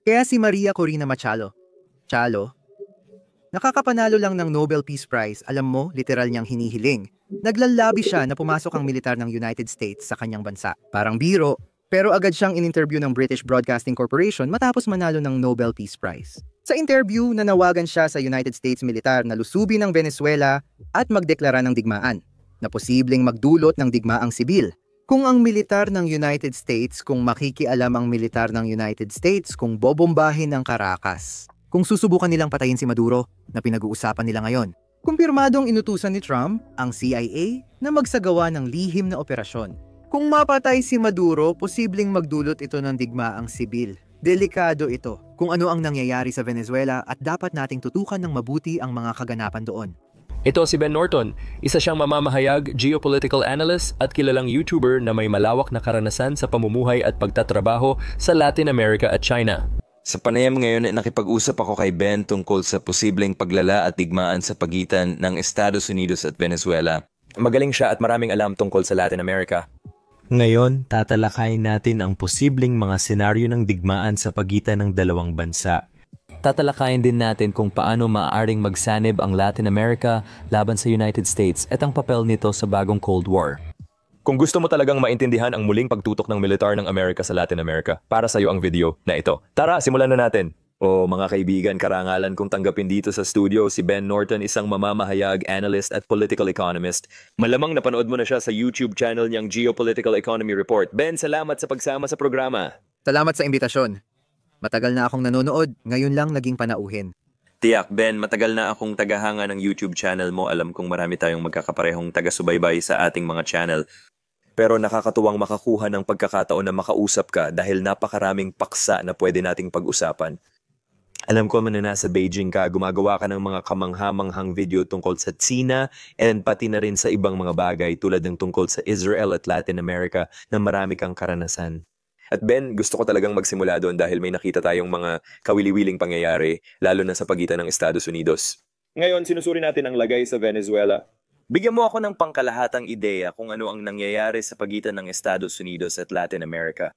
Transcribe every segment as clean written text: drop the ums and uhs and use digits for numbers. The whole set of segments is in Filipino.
Kaya si Maria Corina Machado, Chalo, nakakapanalo lang ng Nobel Peace Prize, alam mo, literal niyang hinihiling. Naglalabi siya na pumasok ang militar ng United States sa kanyang bansa. Parang biro, pero agad siyang in-interview ng British Broadcasting Corporation matapos manalo ng Nobel Peace Prize. Sa interview, nanawagan siya sa United States militar na lusubin ang Venezuela at magdeklara ng digmaan, na posibleng magdulot ng digmaang sibil. Kung ang militar ng United States, kung makikialam ang militar ng United States, kung bobombahin ng Caracas, kung susubukan nilang patayin si Maduro na pinag-uusapan nila ngayon. Kumpirmadong inutusan ni Trump ang CIA na magsagawa ng lihim na operasyon. Kung mapatay si Maduro, posibleng magdulot ito ng digmaang sibil. Delikado ito kung ano ang nangyayari sa Venezuela at dapat nating tutukan ng mabuti ang mga kaganapan doon. Ito si Ben Norton, isa siyang mamamahayag, geopolitical analyst at kilalang YouTuber na may malawak na karanasan sa pamumuhay at pagtatrabaho sa Latin America at China. Sa panayam ngayon, nakipag-usap ako kay Ben tungkol sa posibleng paglala at digmaan sa pagitan ng Estados Unidos at Venezuela. Magaling siya at maraming alam tungkol sa Latin America. Ngayon, tatalakayin natin ang posibleng mga senaryo ng digmaan sa pagitan ng dalawang bansa. Tatalakayin din natin kung paano maaaring magsanib ang Latin America laban sa United States at ang papel nito sa bagong Cold War. Kung gusto mo talagang maintindihan ang muling pagtutok ng militar ng Amerika sa Latin America, para sa iyo ang video na ito. Tara, simulan na natin! O mga kaibigan, karangalan kong tanggapin dito sa studio si Ben Norton, isang mamamahayag, analyst at political economist. Malamang napanood mo na siya sa YouTube channel niyang Geopolitical Economy Report. Ben, salamat sa pagsama sa programa. Salamat sa imbitasyon. Matagal na akong nanonood, ngayon lang naging panauhin. Tiyak, Ben, matagal na akong tagahanga ng YouTube channel mo. Alam kong marami tayong magkakaparehong taga-subaybay sa ating mga channel. Pero nakakatuwang makakuha ng pagkakataon na makausap ka dahil napakaraming paksa na pwede nating pag-usapan. Alam ko man na nasa Beijing ka, gumagawa ka ng mga kamangha-manghang video tungkol sa China and pati na rin sa ibang mga bagay tulad ng tungkol sa Israel at Latin America na marami kang karanasan. At Ben, gusto ko talagang magsimula doon dahil may nakita tayong mga kawili-wiling pangyayari, lalo na sa pagitan ng Estados Unidos. Ngayon, sinusuri natin ang lagay sa Venezuela. Bigyan mo ako ng pangkalahatang ideya kung ano ang nangyayari sa pagitan ng Estados Unidos at Latin America.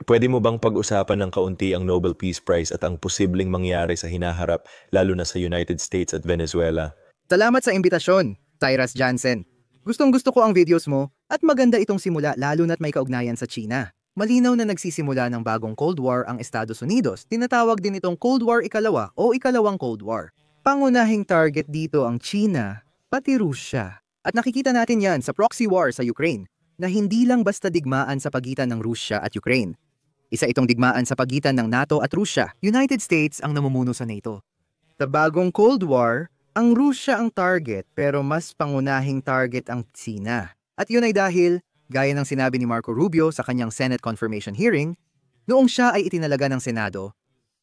Pwede mo bang pag-usapan ng kaunti ang Nobel Peace Prize at ang posibleng mangyari sa hinaharap lalo na sa United States at Venezuela? Salamat sa imbitasyon, Cyrus Jansen. Gustong-gusto ko ang videos mo at maganda itong simula lalo na't may kaugnayan sa China. Malinaw na nagsisimula ng bagong Cold War ang Estados Unidos. Tinatawag din itong Cold War Ikalawa o Ikalawang Cold War. Pangunahing target dito ang China, pati Rusya. At nakikita natin yan sa proxy war sa Ukraine, na hindi lang basta digmaan sa pagitan ng Rusya at Ukraine. Isa itong digmaan sa pagitan ng NATO at Rusya. United States ang namumuno sa NATO. Sa bagong Cold War, ang Rusya ang target pero mas pangunahing target ang China. At yun ay dahil, gaya ng sinabi ni Marco Rubio sa kanyang Senate confirmation hearing, noong siya ay itinalaga ng Senado,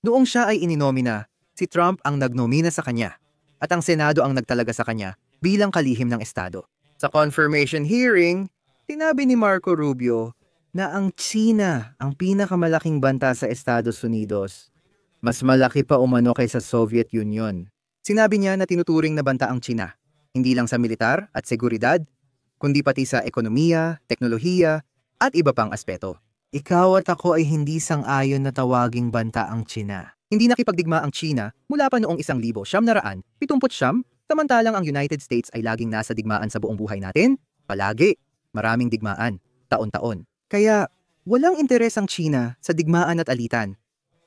noong siya ay ininomina, si Trump ang nagnomina sa kanya at ang Senado ang nagtalaga sa kanya bilang kalihim ng Estado. Sa confirmation hearing, sinabi ni Marco Rubio na ang China ang pinakamalaking banta sa Estados Unidos. Mas malaki pa umano kaysa Soviet Union. Sinabi niya na tinuturing na banta ang China, hindi lang sa militar at seguridad, kundi pati sa ekonomiya, teknolohiya, at iba pang aspeto. Ikaw at ako ay hindi sang-ayon na tawaging banta ang China. Hindi nakipagdigma ang China mula pa noong 1979, samantalang ang United States ay laging nasa digmaan sa buong buhay natin. Palagi, maraming digmaan, taon-taon. Kaya, walang interes ang China sa digmaan at alitan.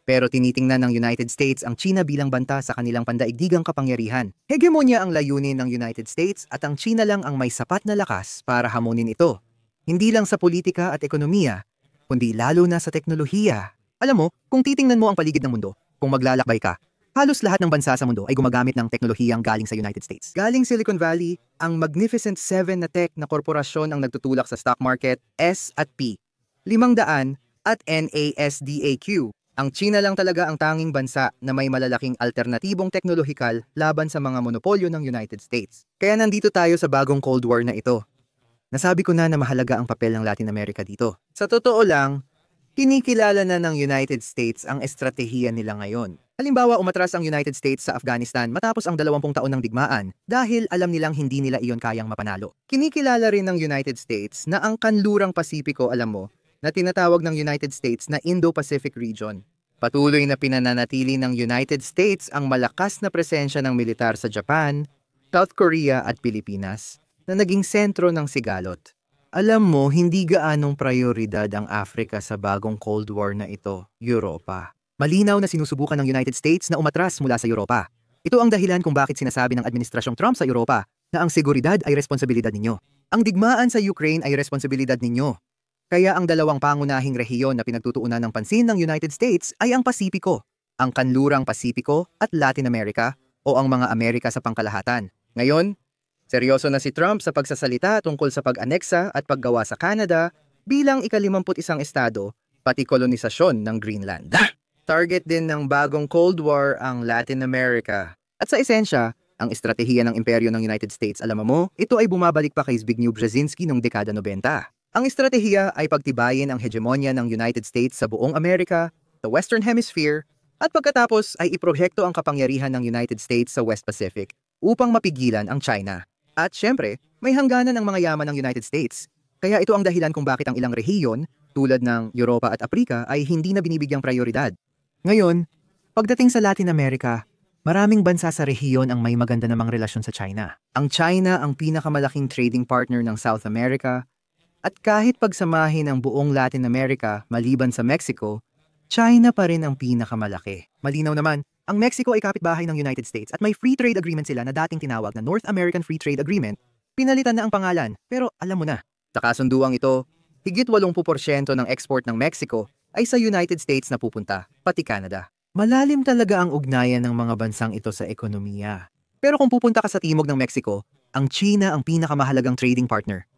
Pero tinitingnan ng United States ang China bilang banta sa kanilang pandaigdigang kapangyarihan. Hegemonya ang layunin ng United States at ang China lang ang may sapat na lakas para hamunin ito. Hindi lang sa politika at ekonomiya, kundi lalo na sa teknolohiya. Alam mo, kung titingnan mo ang paligid ng mundo, kung maglalakbay ka, halos lahat ng bansa sa mundo ay gumagamit ng teknolohiyang galing sa United States. Galing Silicon Valley, ang Magnificent Seven na tech na korporasyon ang nagtutulak sa stock market, S&P, 500 at NASDAQ. Ang China lang talaga ang tanging bansa na may malalaking alternatibong teknolohikal laban sa mga monopolyo ng United States. Kaya nandito tayo sa bagong Cold War na ito. Nasabi ko na mahalaga ang papel ng Latin America dito. Sa totoo lang, kinikilala na ng United States ang estratehiya nila ngayon. Halimbawa, umatras ang United States sa Afghanistan matapos ang 20 taon ng digmaan dahil alam nilang hindi nila iyon kayang mapanalo. Kinikilala rin ng United States na ang kanlurang Pasipiko, alam mo, na tinatawag ng United States na Indo-Pacific region, Patuloy na pinananatili ng United States ang malakas na presensya ng militar sa Japan, South Korea at Pilipinas na naging sentro ng sigalot. Alam mo, hindi gaanong prioridad ang Africa sa bagong Cold War na ito, Europa. Malinaw na sinusubukan ng United States na umatras mula sa Europa. Ito ang dahilan kung bakit sinasabi ng Administrasyong Trump sa Europa na ang seguridad ay responsibilidad ninyo. Ang digmaan sa Ukraine ay responsibilidad ninyo. Kaya ang dalawang pangunahing rehiyon na pinagtutuunan ng pansin ng United States ay ang Pasipiko, ang Kanlurang Pasipiko at Latin America o ang mga Amerika sa pangkalahatan. Ngayon, seryoso na si Trump sa pagsasalita tungkol sa pag-aneksa at paggawa sa Canada bilang ika-51 estado, pati kolonisasyon ng Greenland. Target din ng bagong Cold War ang Latin America. At sa esensya, ang estratehiya ng imperyo ng United States, alam mo, ito ay bumabalik pa kay Zbigniew Brzezinski noong dekada 90. Ang estratehiya ay pagtibayin ang hegemonya ng United States sa buong Amerika, the Western Hemisphere, at pagkatapos ay iprohekto ang kapangyarihan ng United States sa West Pacific upang mapigilan ang China. At syempre, may hangganan ang mga yaman ng United States. Kaya ito ang dahilan kung bakit ang ilang rehiyon, tulad ng Europa at Afrika, ay hindi na binibigyang prioridad. Ngayon, pagdating sa Latin America, maraming bansa sa rehiyon ang may maganda namang relasyon sa China. Ang China ang pinakamalaking trading partner ng South America, at kahit pagsamahin ang buong Latin America maliban sa Mexico, China pa rin ang pinakamalaki. Malinaw naman, ang Mexico ay kapitbahay ng United States at may free trade agreement sila na dating tinawag na North American Free Trade Agreement. Pinalitan na ang pangalan, pero alam mo na, sa kasunduang ito, higit 80% ng export ng Mexico ay sa United States na pupunta, pati Canada. Malalim talaga ang ugnayan ng mga bansang ito sa ekonomiya. Pero kung pupunta ka sa timog ng Mexico, ang China ang pinakamahalagang trading partner.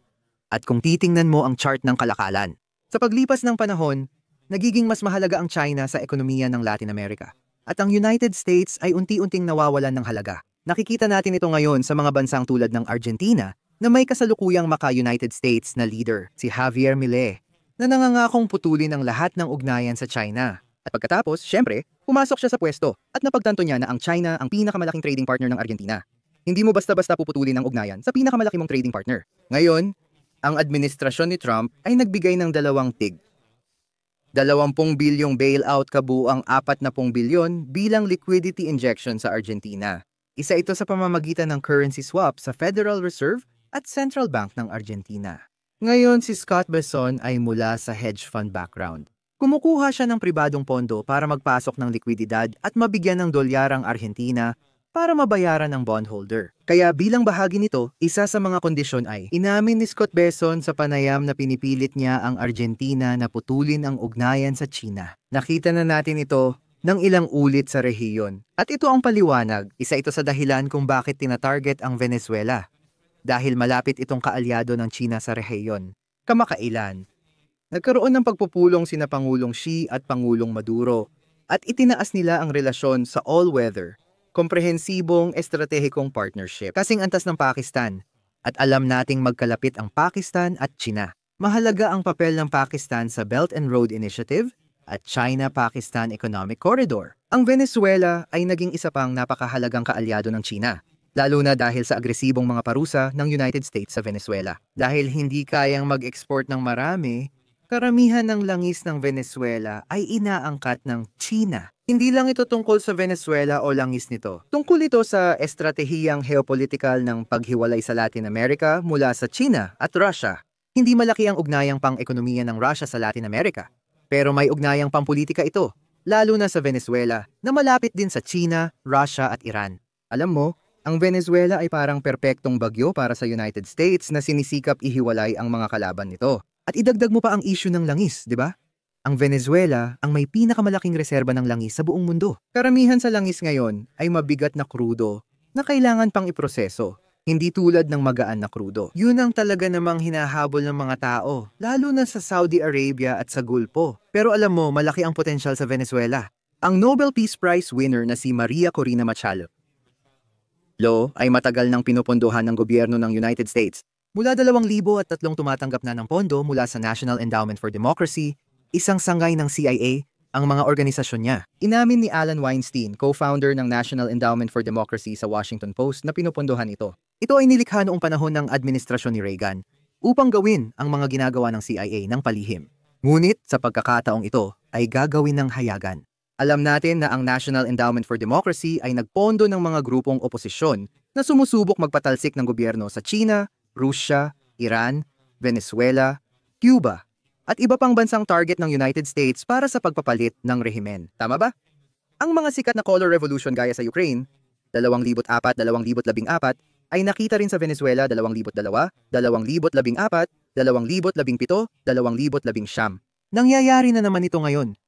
At kung titingnan mo ang chart ng kalakalan, sa paglipas ng panahon, nagiging mas mahalaga ang China sa ekonomiya ng Latin America. At ang United States ay unti-unting nawawalan ng halaga. Nakikita natin ito ngayon sa mga bansang tulad ng Argentina na may kasalukuyang maka-United States na leader, si Javier Milei, na nangangakong putulin ang lahat ng ugnayan sa China. At pagkatapos, syempre, pumasok siya sa pwesto at napagtanto niya na ang China ang pinakamalaking trading partner ng Argentina. Hindi mo basta-basta puputulin ang ugnayan sa pinakamalaki mong trading partner. Ngayon, ang administrasyon ni Trump ay nagbigay ng 2 tig. 20 bilyong bailout kabuang 40 bilyon bilang liquidity injection sa Argentina. Isa ito sa pamamagitan ng currency swap sa Federal Reserve at Central Bank ng Argentina. Ngayon si Scott Besson ay mula sa hedge fund background. Kumukuha siya ng pribadong pondo para magpasok ng likwididad at mabigyan ng dolyarang Argentina para mabayaran ng bondholder. Kaya bilang bahagi nito, isa sa mga kondisyon ay inamin ni Scott Besson sa panayam na pinipilit niya ang Argentina na putulin ang ugnayan sa China. Nakita na natin ito ng ilang ulit sa rehiyon. At ito ang paliwanag, isa ito sa dahilan kung bakit tinatarget ang Venezuela. Dahil malapit itong kaalyado ng China sa rehiyon. Kamakailan, nagkaroon ng pagpupulong sina Pangulong Xi at Pangulong Maduro at itinaas nila ang relasyon sa all-weather, komprehensibong estratehikong partnership. Kasing antas ng Pakistan at alam nating magkalapit ang Pakistan at China. Mahalaga ang papel ng Pakistan sa Belt and Road Initiative at China-Pakistan Economic Corridor. Ang Venezuela ay naging isa pang napakahalagang kaalyado ng China, lalo na dahil sa agresibong mga parusa ng United States sa Venezuela. Dahil hindi kayang mag-export ng marami, karamihan ng langis ng Venezuela ay inaangkat ng China. Hindi lang ito tungkol sa Venezuela o langis nito. Tungkol ito sa estratehiyang geopolitikal ng paghiwalay sa Latin America mula sa China at Russia. Hindi malaki ang ugnayang pang-ekonomiya ng Russia sa Latin America, pero may ugnayang pang-politika ito, lalo na sa Venezuela, na malapit din sa China, Russia at Iran. Alam mo, ang Venezuela ay parang perpektong bagyo para sa United States na sinisikap ihiwalay ang mga kalaban nito. At idagdag mo pa ang issue ng langis, di ba? Ang Venezuela ang may pinakamalaking reserba ng langis sa buong mundo. Karamihan sa langis ngayon ay mabigat na krudo na kailangan pang iproseso, hindi tulad ng magaan na krudo. Yun ang talaga namang hinahabol ng mga tao, lalo na sa Saudi Arabia at sa Gulpo. Pero alam mo, malaki ang potensyal sa Venezuela. Ang Nobel Peace Prize winner na si Maria Corina Machado ay matagal nang pinupondohan ng gobyerno ng United States. Mula 2,003 tumatanggap na ng pondo mula sa National Endowment for Democracy, isang sangay ng CIA, ang mga organisasyon niya. Inamin ni Alan Weinstein, co-founder ng National Endowment for Democracy sa Washington Post, na pinupondohan ito. Ito ay nilikha noong panahon ng administrasyon ni Reagan upang gawin ang mga ginagawa ng CIA ng palihim. Ngunit sa pagkakataong ito ay gagawin ng hayagan. Alam natin na ang National Endowment for Democracy ay nagpondo ng mga grupong oposisyon na sumusubok magpatalsik ng gobyerno sa China, Russia, Iran, Venezuela, Cuba, at iba pang bansang target ng United States para sa pagpapalit ng rehimen. Tama ba? Ang mga sikat na color revolution gaya sa Ukraine, 2004-2014, ay nakita rin sa Venezuela 2002, 2014, 2017, 2019. Nangyayari na naman ito ngayon.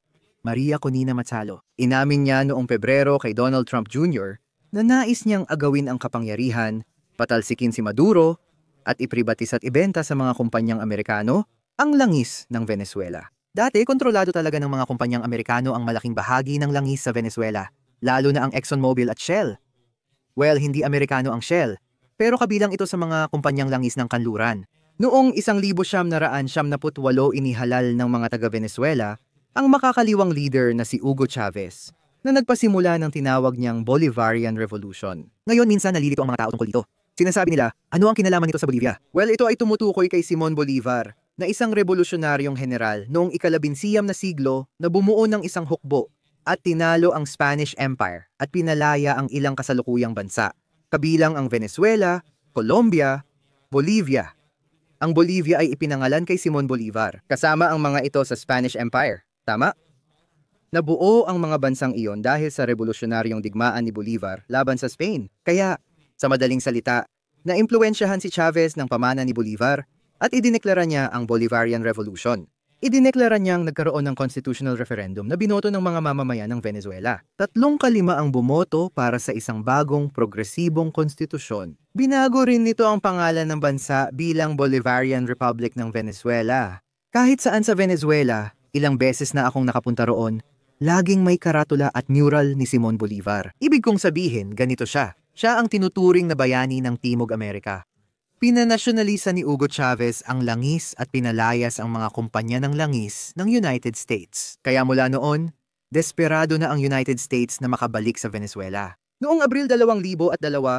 Maria Conina Matsalo, inamin niya noong Pebrero kay Donald Trump Jr. na nais niyang agawin ang kapangyarihan, patalsikin si Maduro, at ipribatis at ibenta sa mga kumpanyang Amerikano ang langis ng Venezuela. Dati, kontrolado talaga ng mga kumpanyang Amerikano ang malaking bahagi ng langis sa Venezuela, lalo na ang ExxonMobil at Shell. Well, hindi Amerikano ang Shell, pero kabilang ito sa mga kumpanyang langis ng kanluran. Noong 1978 inihalal ng mga taga-Venezuela ang makakaliwang leader na si Hugo Chavez na nagpasimula ng tinawag niyang Bolivarian Revolution. Ngayon minsan nalilito ang mga tao tungkol dito. Sinasabi nila, ano ang kinalaman nito sa Bolivia? Well, ito ay tumutukoy kay Simon Bolivar na isang revolusyonaryong general noong ika-19 na siglo na bumuo ng isang hukbo at tinalo ang Spanish Empire at pinalaya ang ilang kasalukuyang bansa, kabilang ang Venezuela, Colombia, Bolivia. Ang Bolivia ay ipinangalan kay Simon Bolivar, kasama ang mga ito sa Spanish Empire. Tama? Nabuo ang mga bansang iyon dahil sa revolusyonaryong digmaan ni Bolivar laban sa Spain. Kaya, sa madaling salita, naimpluwensyahan si Chavez ng pamana ni Bolivar at idineklara niya ang Bolivarian Revolution. Idineklara niyang nagkaroon ng constitutional referendum na binoto ng mga mamamayan ng Venezuela. 3/5 ang bumoto para sa isang bagong progresibong konstitusyon. Binago rin nito ang pangalan ng bansa bilang Bolivarian Republic ng Venezuela. Kahit saan sa Venezuela, ilang beses na akong nakapunta roon, laging may karatula at mural ni Simon Bolivar. Ibig kong sabihin, ganito siya. Siya ang tinuturing na bayani ng Timog Amerika. Pinanasyonalisa ni Hugo Chavez ang langis at pinalayas ang mga kumpanya ng langis ng United States. Kaya mula noon, desperado na ang United States na makabalik sa Venezuela. Noong Abril 2002,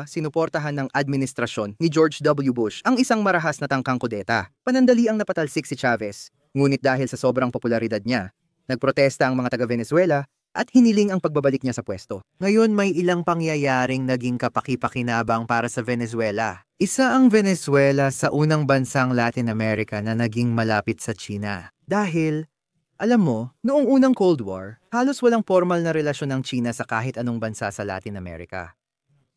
sinuportahan ng administrasyon ni George W. Bush ang isang marahas na tangkang kudeta. Panandali ang napatalsik si Chavez. Ngunit dahil sa sobrang popularidad niya, nagprotesta ang mga taga-Venezuela at hiniling ang pagbabalik niya sa pwesto. Ngayon may ilang pangyayaring naging kapaki-pakinabang para sa Venezuela. Isa ang Venezuela sa unang bansang Latin America na naging malapit sa China. Dahil, alam mo, noong unang Cold War, halos walang formal na relasyon ng China sa kahit anong bansa sa Latin America.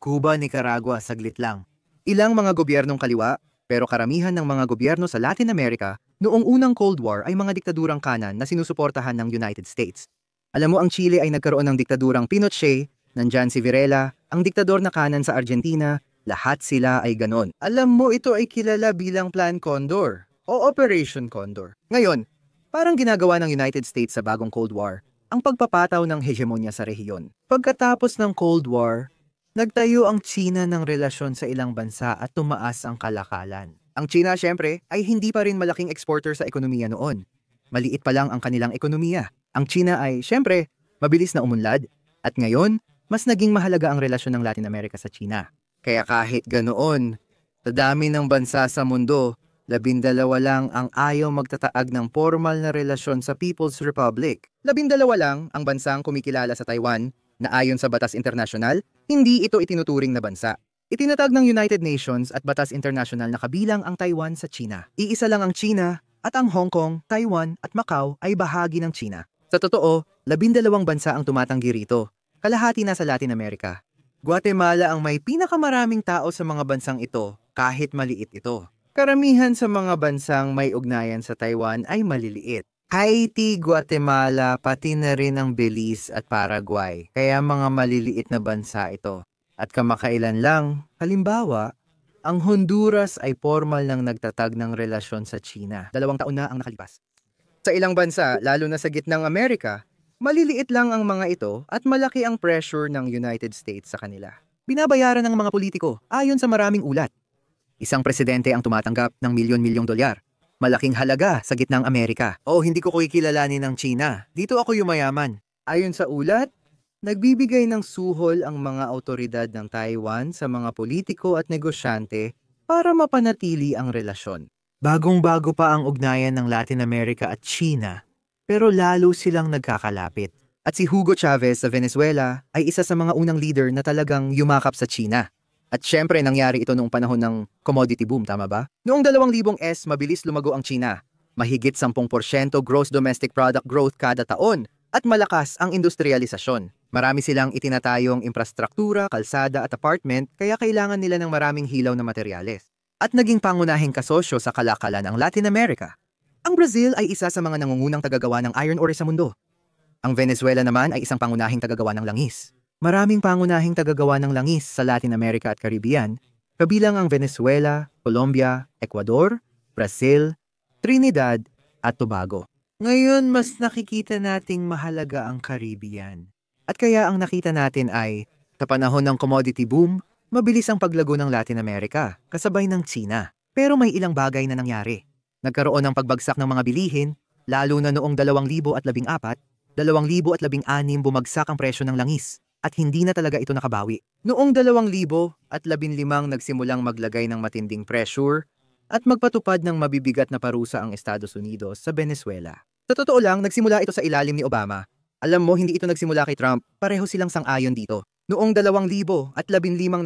Cuba, Nicaragua, saglit lang. Ilang mga gobyernong kaliwa, pero karamihan ng mga gobyerno sa Latin America noong unang Cold War ay mga diktadurang kanan na sinusuportahan ng United States. Alam mo, ang Chile ay nagkaroon ng diktadurang Pinochet, nandyan si Varela, ang diktador na kanan sa Argentina, lahat sila ay ganon. Alam mo, ito ay kilala bilang Plan Condor o Operation Condor. Ngayon, parang ginagawa ng United States sa bagong Cold War ang pagpapataw ng hegemonya sa rehiyon. Pagkatapos ng Cold War, nagtayo ang China ng relasyon sa ilang bansa at tumaas ang kalakalan. Ang China, syempre, ay hindi pa rin malaking exporter sa ekonomiya noon. Maliit pa lang ang kanilang ekonomiya. Ang China ay, syempre, mabilis na umunlad. At ngayon, mas naging mahalaga ang relasyon ng Latin America sa China. Kaya kahit ganoon, sa dami ng bansa sa mundo, 12 lang ang ayaw magtataag ng formal na relasyon sa People's Republic. 12 lang ang bansang kumikilala sa Taiwan na ayon sa batas internasyonal, hindi ito itinuturing na bansa. Itinatag ng United Nations at batas internasyonal na kabilang ang Taiwan sa China. Iisa lang ang China at ang Hong Kong, Taiwan at Macau ay bahagi ng China. Sa totoo, 12 bansa ang tumatanggi rito. Kalahati na sa Latin America. Guatemala ang may pinakamaraming tao sa mga bansang ito kahit maliit ito. Karamihan sa mga bansang may ugnayan sa Taiwan ay maliliit. Haiti, Guatemala, pati na rin ang Belize at Paraguay. Kaya mga maliliit na bansa ito. At kamakailan lang, halimbawa, ang Honduras ay formal nang nagtatag ng relasyon sa China. 2 taon na ang nakalipas. Sa ilang bansa, lalo na sa gitnang Amerika, maliliit lang ang mga ito at malaki ang pressure ng United States sa kanila. Binabayaran ng mga politiko ayon sa maraming ulat. Isang presidente ang tumatanggap ng milyon-milyong dolyar. Malaking halaga sa gitnang Amerika. O hindi ko kilalanin ng China. Dito ako yumayaman. Ayon sa ulat, nagbibigay ng suhol ang mga autoridad ng Taiwan sa mga politiko at negosyante para mapanatili ang relasyon. Bagong-bago pa ang ugnayan ng Latin America at China, pero lalo silang nagkakalapit. At si Hugo Chavez sa Venezuela ay isa sa mga unang leader na talagang yumakap sa China. At syempre nangyari ito noong panahon ng commodity boom, tama ba? Noong 2000s, mabilis lumago ang China. Mahigit 10% gross domestic product growth kada taon at malakas ang industrialisasyon. Marami silang itinatayong infrastruktura, kalsada at apartment kaya kailangan nila ng maraming hilaw na materyales. At naging pangunahing kasosyo sa kalakalan ang Latin America. Ang Brazil ay isa sa mga nangungunang tagagawa ng iron ore sa mundo. Ang Venezuela naman ay isang pangunahing tagagawa ng langis. Maraming pangunahing tagagawa ng langis sa Latin America at Caribbean, kabilang ang Venezuela, Colombia, Ecuador, Brazil, Trinidad at Tobago. Ngayon, mas nakikita nating mahalaga ang Caribbean. At kaya ang nakita natin ay, sa panahon ng commodity boom, mabilis ang paglago ng Latin America, kasabay ng China. Pero may ilang bagay na nangyari. Nagkaroon ng pagbagsak ng mga bilihin, lalo na noong 2014, 2016 bumagsak ang presyo ng langis at hindi na talaga ito nakabawi. Noong 2015 nagsimulang maglagay ng matinding pressure at magpatupad ng mabibigat na parusa ang Estados Unidos sa Venezuela. Sa totoo lang, nagsimula ito sa ilalim ni Obama. Alam mo, hindi ito nagsimula kay Trump, pareho silang sang-ayon dito. Noong 2015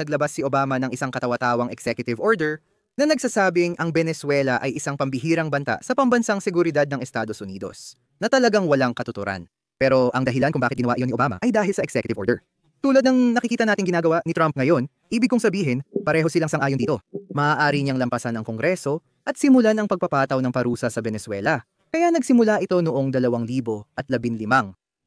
naglabas si Obama ng isang katawa-tawang executive order na nagsasabing ang Venezuela ay isang pambihirang banta sa pambansang seguridad ng Estados Unidos na talagang walang katuturan. Pero ang dahilan kung bakit ginawa iyon ni Obama ay dahil sa executive order. Tulad ng nakikita nating ginagawa ni Trump ngayon, ibig kong sabihin, pareho silang sang-ayon dito. Maaari niyang lampasan ng Kongreso at simulan ang pagpapataw ng parusa sa Venezuela. Kaya nagsimula ito noong 2015.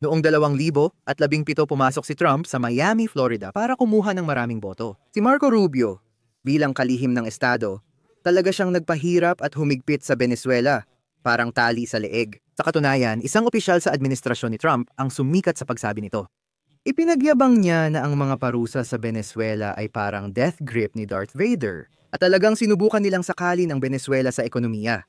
Noong 2017 pumasok si Trump sa Miami, Florida para kumuha ng maraming boto. Si Marco Rubio, bilang kalihim ng estado, talaga siyang nagpahirap at humigpit sa Venezuela, parang tali sa leeg. Sa katunayan, isang opisyal sa administrasyon ni Trump ang sumikat sa pagsabi nito. Ipinagyabang niya na ang mga parusa sa Venezuela ay parang death grip ni Darth Vader at talagang sinubukan nilang sakali ng Venezuela sa ekonomiya.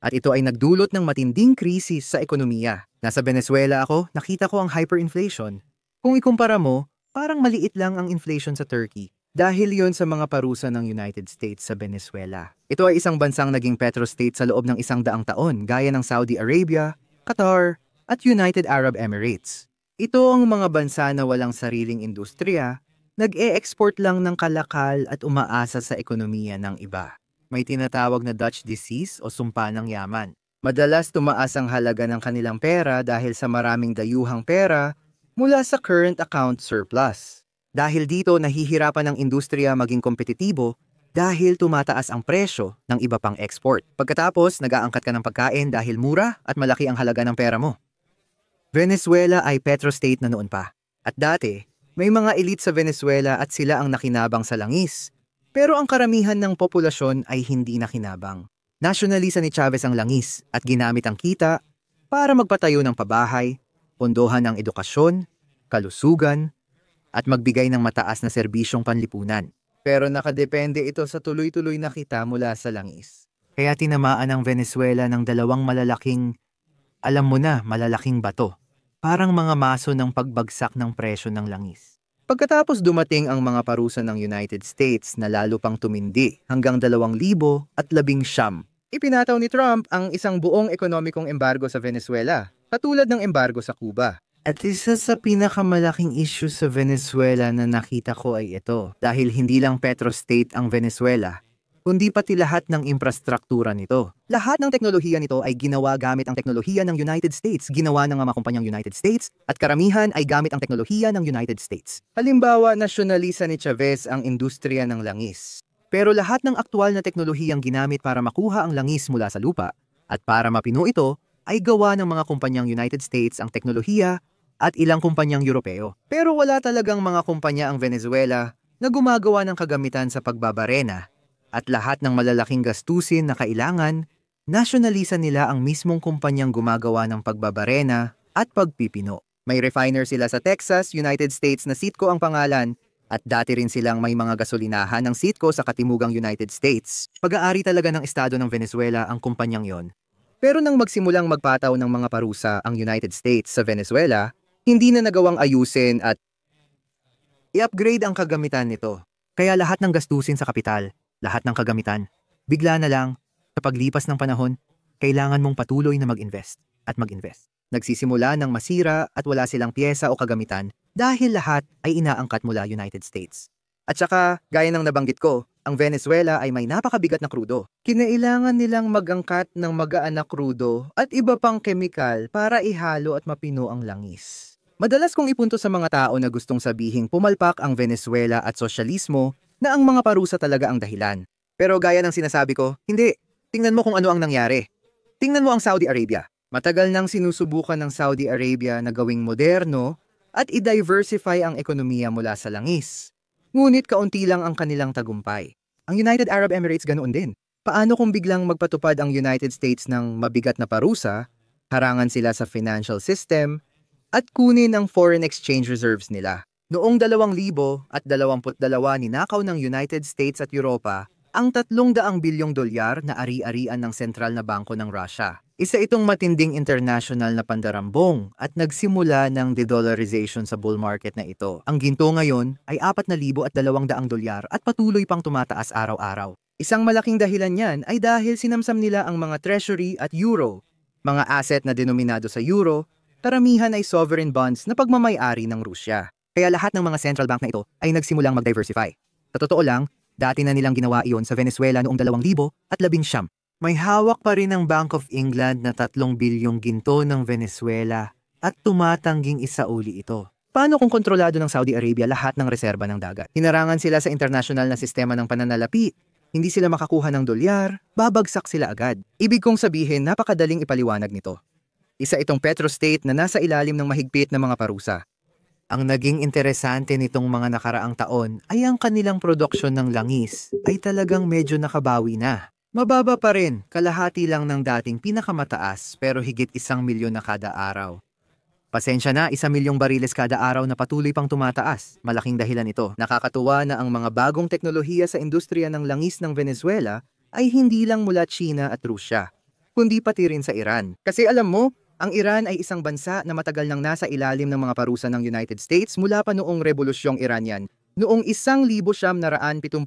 At ito ay nagdulot ng matinding krisis sa ekonomiya. Nasa Venezuela ako, nakita ko ang hyperinflation. Kung ikumpara mo, parang maliit lang ang inflation sa Turkey dahil yon sa mga parusa ng United States sa Venezuela. Ito ay isang bansang naging petrostate sa loob ng 100 taon gaya ng Saudi Arabia, Qatar at United Arab Emirates. Ito ang mga bansa na walang sariling industriya, nag-e-export lang ng kalakal at umaasa sa ekonomiya ng iba. May tinatawag na Dutch disease o sumpa ng yaman. Madalas tumaas ang halaga ng kanilang pera dahil sa maraming dayuhang pera mula sa current account surplus. Dahil dito nahihirapan ang industriya maging kompetitibo dahil tumataas ang presyo ng iba pang export. Pagkatapos, nag-aangkat ka ng pagkain dahil mura at malaki ang halaga ng pera mo. Venezuela ay petrostate na noon pa. At dati, may mga elite sa Venezuela at sila ang nakinabang sa langis. Pero ang karamihan ng populasyon ay hindi nakinabang. Nasyonalisa ni Chavez ang langis at ginamit ang kita para magpatayo ng pabahay, pondohan ng edukasyon, kalusugan, at magbigay ng mataas na serbisyong panlipunan. Pero nakadepende ito sa tuloy-tuloy na kita mula sa langis. Kaya tinamaan ang Venezuela ng dalawang malalaking, malalaking bato. Parang mga maso ng pagbagsak ng presyo ng langis. Pagkatapos dumating ang mga parusa ng United States na lalo pang tumindi hanggang 2019, ipinataw ni Trump ang isang buong ekonomikong embargo sa Venezuela, katulad ng embargo sa Cuba. At isa sa pinakamalaking issue sa Venezuela na nakita ko ay ito, dahil hindi lang petrostate ang Venezuela, kundi pati lahat ng infrastruktura nito. Lahat ng teknolohiya nito ay ginawa gamit ang teknolohiya ng United States, ginawa ng mga kumpanyang United States, at karamihan ay gamit ang teknolohiya ng United States. Halimbawa, nasyonalisa ni Chavez ang industriya ng langis. Pero lahat ng aktual na teknolohiyang ginamit para makuha ang langis mula sa lupa at para mapino ito ay gawa ng mga kumpanyang United States ang teknolohiya at ilang kumpanyang Europeo. Pero wala talagang mga kumpanya ang Venezuela na gumagawa ng kagamitan sa pagbabarena at lahat ng malalaking gastusin na kailangan, nasyonalisa nila ang mismong kumpanyang gumagawa ng pagbabarena at pagpipino. May refiner sila sa Texas, United States na Citgo ang pangalan at dati rin silang may mga gasolinahan ng Citgo sa katimugang United States. Pag-aari talaga ng estado ng Venezuela ang kumpanyang yon. Pero nang magsimulang magpataw ng mga parusa ang United States sa Venezuela, hindi na nagawang ayusin at i-upgrade ang kagamitan nito. Kaya lahat ng gastusin sa kapital, lahat ng kagamitan, bigla na lang, sa paglipas ng panahon, kailangan mong patuloy na mag-invest. at mag-invest. Nagsisimula ng masira at wala silang piyesa o kagamitan dahil lahat ay inaangkat mula United States. At saka, gaya ng nabanggit ko, ang Venezuela ay may napakabigat na krudo. Kinailangan nilang mag-angkat ng magaan na krudo at iba pang kemikal para ihalo at mapino ang langis. Madalas kong ipunto sa mga tao na gustong sabihing pumalpak ang Venezuela at sosyalismo na ang mga parusa talaga ang dahilan. Pero gaya ng sinasabi ko, hindi. Tingnan mo kung ano ang nangyari. Tingnan mo ang Saudi Arabia. Matagal nang sinusubukan ng Saudi Arabia na gawing moderno at i-diversify ang ekonomiya mula sa langis. Ngunit kaunti lang ang kanilang tagumpay. Ang United Arab Emirates ganoon din. Paano kung biglang magpatupad ang United States ng mabigat na parusa, harangan sila sa financial system, at kunin ang foreign exchange reserves nila? Noong 2022, ninakaw ng United States at Europa ang 300 bilyong dolyar na ari-arian ng sentral na bangko ng Russia. Isa itong matinding international na pandarambong at nagsimula ng de-dollarization sa bull market na ito. Ang ginto ngayon ay 4,200 dolyar at patuloy pang tumataas araw-araw. Isang malaking dahilan niyan ay dahil sinamsam nila ang mga treasury at euro. Mga asset na denominado sa euro, karamihan ay sovereign bonds na pagmamay-ari ng Rusya. Kaya lahat ng mga central bank na ito ay nagsimulang mag-diversify. Sa totoo lang, dati na nilang ginawa iyon sa Venezuela noong 2019. May hawak pa rin ang Bank of England na 3 bilyong ginto ng Venezuela at tumatangging isauli ito. Paano kung kontrolado ng Saudi Arabia lahat ng reserba ng dagat? Hinarangan sila sa international na sistema ng pananalapi. Hindi sila makakuha ng dolyar, babagsak sila agad. Ibig kong sabihin, napakadaling ipaliwanag nito. Isa itong petrostate na nasa ilalim ng mahigpit na mga parusa. Ang naging interesante nitong mga nakaraang taon ay ang kanilang produksyon ng langis ay talagang medyo nakabawi na. Mababa pa rin, kalahati lang ng dating pinakamataas pero higit 1 milyon na kada araw. Pasensya na, 1 milyong bariles kada araw na patuloy pang tumataas. Malaking dahilan ito. Nakakatuwa na ang mga bagong teknolohiya sa industriya ng langis ng Venezuela ay hindi lang mula China at Rusya, kundi pati rin sa Iran. Kasi alam mo, ang Iran ay isang bansa na matagal nang nasa ilalim ng mga parusa ng United States mula pa noong Rebolusyong Iranian, noong 1979.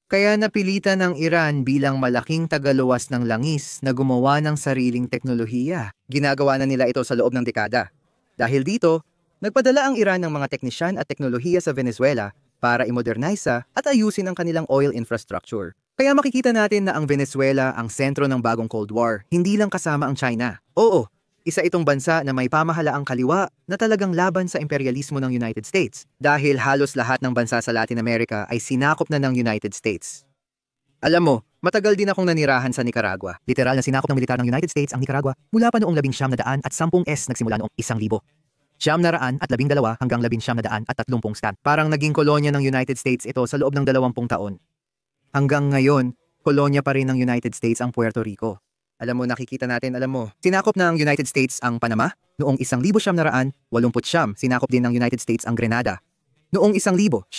Kaya napilitan ng Iran bilang malaking tagaluwas ng langis na gumawa ng sariling teknolohiya. Ginagawa na nila ito sa loob ng dekada. Dahil dito, nagpadala ang Iran ng mga teknisyan at teknolohiya sa Venezuela para i-modernize at ayusin ang kanilang oil infrastructure. Kaya makikita natin na ang Venezuela ang sentro ng bagong Cold War, hindi lang kasama ang China. Oo, isa itong bansa na may pamahalaang kaliwa na talagang laban sa imperialismo ng United States dahil halos lahat ng bansa sa Latin America ay sinakop na ng United States. Alam mo, matagal din akong nanirahan sa Nicaragua. Literal na sinakop ng militar ng United States ang Nicaragua mula pa noong 1910 at 10 nagsimula noong 1,000. 912 hanggang 1930 stan. Parang naging kolonya ng United States ito sa loob ng 20 taon. Hanggang ngayon, kolonya pa rin ng United States ang Puerto Rico. Alam mo, nakikita natin, sinakop ng United States ang Panama. Noong 1989, sinakop din ng United States ang Grenada. Noong 1983.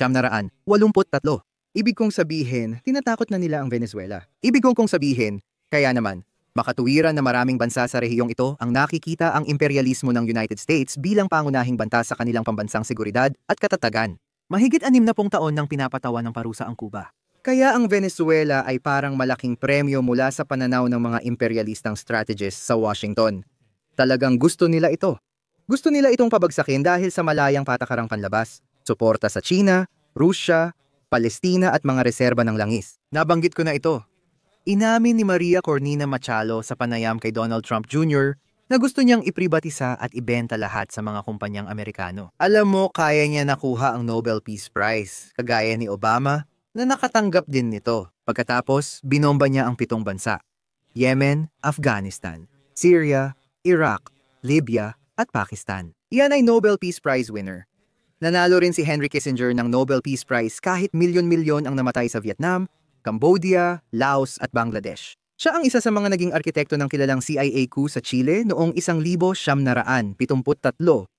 Ibig kong sabihin, tinatakot na nila ang Venezuela. Ibig kong sabihin, kaya naman, makatuwiran na maraming bansa sa rehiyong ito ang nakikita ang imperialismo ng United States bilang pangunahing banta sa kanilang pambansang seguridad at katatagan. Mahigit 60 taon nang pinapatawan ng parusa ang Cuba. Kaya ang Venezuela ay parang malaking premyo mula sa pananaw ng mga imperialistang strategists sa Washington. Talagang gusto nila ito. Gusto nila itong pabagsakin dahil sa malayang patakarang panlabas, suporta sa China, Rusya, Palestina at mga reserba ng langis. Nabanggit ko na ito. Inamin ni Maria Corina Machado sa panayam kay Donald Trump Jr. na gusto niyang ipribatisa at ibenta lahat sa mga kumpanyang Amerikano. Alam mo, kaya niya nakuha ang Nobel Peace Prize, kagaya ni Obama, na nakatanggap din nito. Pagkatapos, binomba niya ang 7 bansa. Yemen, Afghanistan, Syria, Iraq, Libya, at Pakistan. Iyan ay Nobel Peace Prize winner. Nanalo rin si Henry Kissinger ng Nobel Peace Prize kahit milyon-milyon ang namatay sa Vietnam, Cambodia, Laos at Bangladesh. Siya ang isa sa mga naging arkitekto ng kilalang CIA coup sa Chile noong 1973.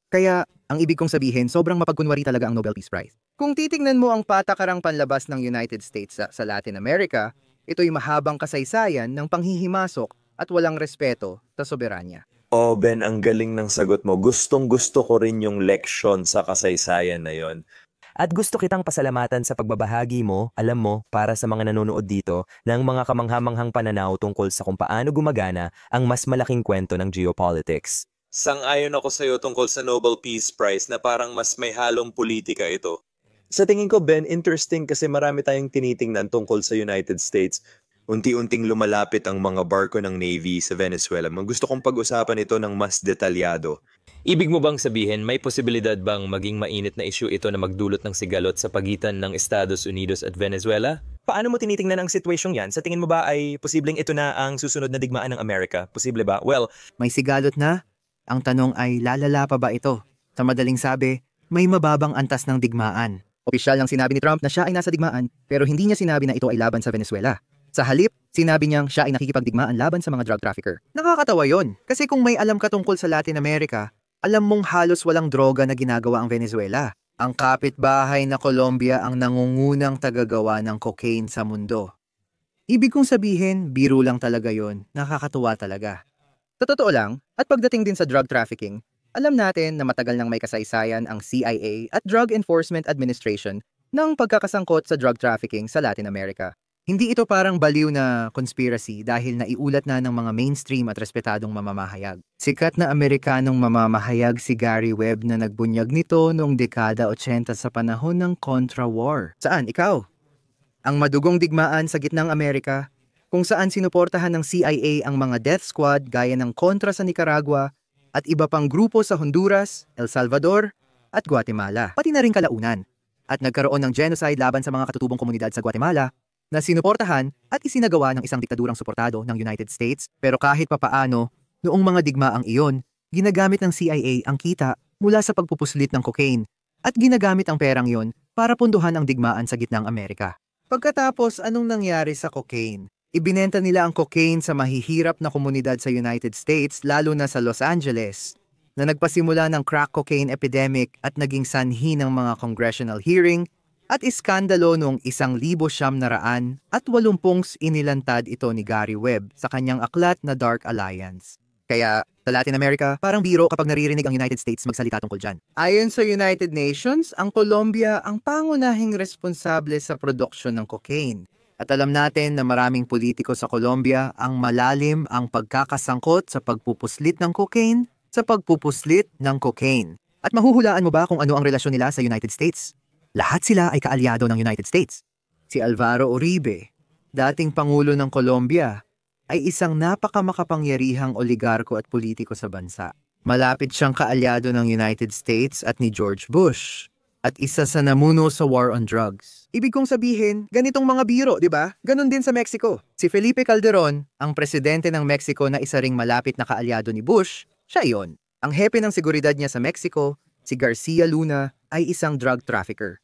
Kaya, ang ibig kong sabihin, sobrang mapagkunwari talaga ang Nobel Peace Prize. Kung titignan mo ang patakarang panlabas ng United States sa Latin America, ito'y mahabang kasaysayan ng panghihimasok at walang respeto sa soberanya. Oh, Ben, ang galing ng sagot mo. Gustong-gusto ko rin yung leksyon sa kasaysayan na yon. At gusto kitang pasalamatan sa pagbabahagi mo, alam mo, para sa mga nanonood dito, ng mga kamanghamanghang pananaw tungkol sa kung paano gumagana ang mas malaking kwento ng geopolitics. Sang-ayon ako sa iyo tungkol sa Nobel Peace Prize na parang mas may halong politika ito. Sa tingin ko, Ben, interesting kasi marami tayong tinitingnan tungkol sa United States. Unti-unting lumalapit ang mga barko ng Navy sa Venezuela. Gusto kong pag-usapan ito ng mas detalyado. Ibig mo bang sabihin may posibilidad bang maging mainit na issue ito na magdulot ng sigalot sa pagitan ng Estados Unidos at Venezuela? Paano mo tinitingnan ang sitwasyong yan? Sa tingin mo ba ay posibleng ito na ang susunod na digmaan ng Amerika? Posible ba? Well, May sigalot na? Ang tanong ay lalala pa ba ito? Sa madaling sabi, may mababang antas ng digmaan. Opisyal lang sinabi ni Trump na siya ay nasa digmaan, pero hindi niya sinabi na ito ay laban sa Venezuela. Sa halip, sinabi niyang siya ay nakikipagdigmaan laban sa mga drug trafficker. Nakakatawa yon, kasi kung may alam ka tungkol sa Latin America, alam mong halos walang droga na ginagawa ang Venezuela. Ang kapitbahay na Colombia ang nangungunang tagagawa ng cocaine sa mundo. Ibig kong sabihin, biro lang talaga yon. Nakakatuwa talaga. Sa totoo lang, at pagdating din sa drug trafficking, alam natin na matagal nang may kasaysayan ang CIA at Drug Enforcement Administration ng pagkakasangkot sa drug trafficking sa Latin America. Hindi ito parang baliw na conspiracy dahil naiulat na ng mga mainstream at respetadong mamamahayag. Sikat na Amerikanong mamamahayag si Gary Webb na nagbunyag nito noong dekada 80 sa panahon ng Contra War. Saan? Ikaw? Ang madugong digmaan sa gitnang Amerika, kung saan sinuportahan ng CIA ang mga death squad gaya ng Contra sa Nicaragua at iba pang grupo sa Honduras, El Salvador at Guatemala, pati na rin kalaunan. At nagkaroon ng genocide laban sa mga katutubong komunidad sa Guatemala na sinuportahan at isinagawa ng isang diktadurang suportado ng United States. Pero kahit papaano, noong mga digmaang iyon, ginagamit ng CIA ang kita mula sa pagpupuslit ng cocaine at ginagamit ang perang iyon para punduhan ang digmaan sa gitnang Amerika. Pagkatapos, anong nangyari sa cocaine? Ibinenta nila ang cocaine sa mahihirap na komunidad sa United States, lalo na sa Los Angeles, na nagpasimula ng crack cocaine epidemic at naging sanhi ng mga congressional hearing at iskandalo noong 1980 at 80 inilantad ito ni Gary Webb sa kanyang aklat na Dark Alliance. Kaya sa Latin America, parang biro kapag naririnig ang United States magsalita tungkol dyan. Ayon sa United Nations, ang Colombia ang pangunahing responsable sa produksyon ng cocaine. At alam natin na maraming politiko sa Colombia ang malalim ang pagkakasangkot sa pagpupuslit ng cocaine sa pagpupuslit ng cocaine. At mahuhulaan mo ba kung ano ang relasyon nila sa United States? Lahat sila ay kaalyado ng United States. Si Alvaro Uribe, dating Pangulo ng Colombia, ay isang napakamakapangyarihang oligarko at politiko sa bansa. Malapit siyang kaalyado ng United States at ni George Bush, at isa sa namuno sa war on drugs. Ibig kong sabihin, ganitong mga biro, di ba? Ganon din sa Mexico. Si Felipe Calderon, ang presidente ng Mexico na isa ring malapit na kaalyado ni Bush, siya yon. Ang hepe ng seguridad niya sa Mexico, si Garcia Luna, ay isang drug trafficker.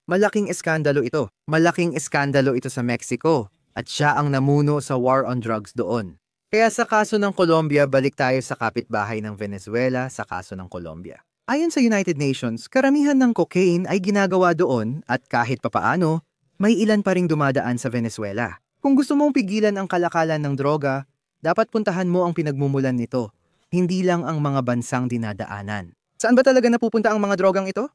Malaking eskandalo ito. Malaking eskandalo ito sa Mexico at siya ang namuno sa war on drugs doon. Kaya sa kaso ng Colombia, balik tayo sa kapitbahay ng Venezuela sa kaso ng Colombia. Ayon sa United Nations, karamihan ng cocaine ay ginagawa doon at kahit papaano, may ilan pa ring dumadaan sa Venezuela. Kung gusto mong pigilan ang kalakalan ng droga, dapat puntahan mo ang pinagmumulan nito, hindi lang ang mga bansang dinadaanan. Saan ba talaga napupunta ang mga drogang ito?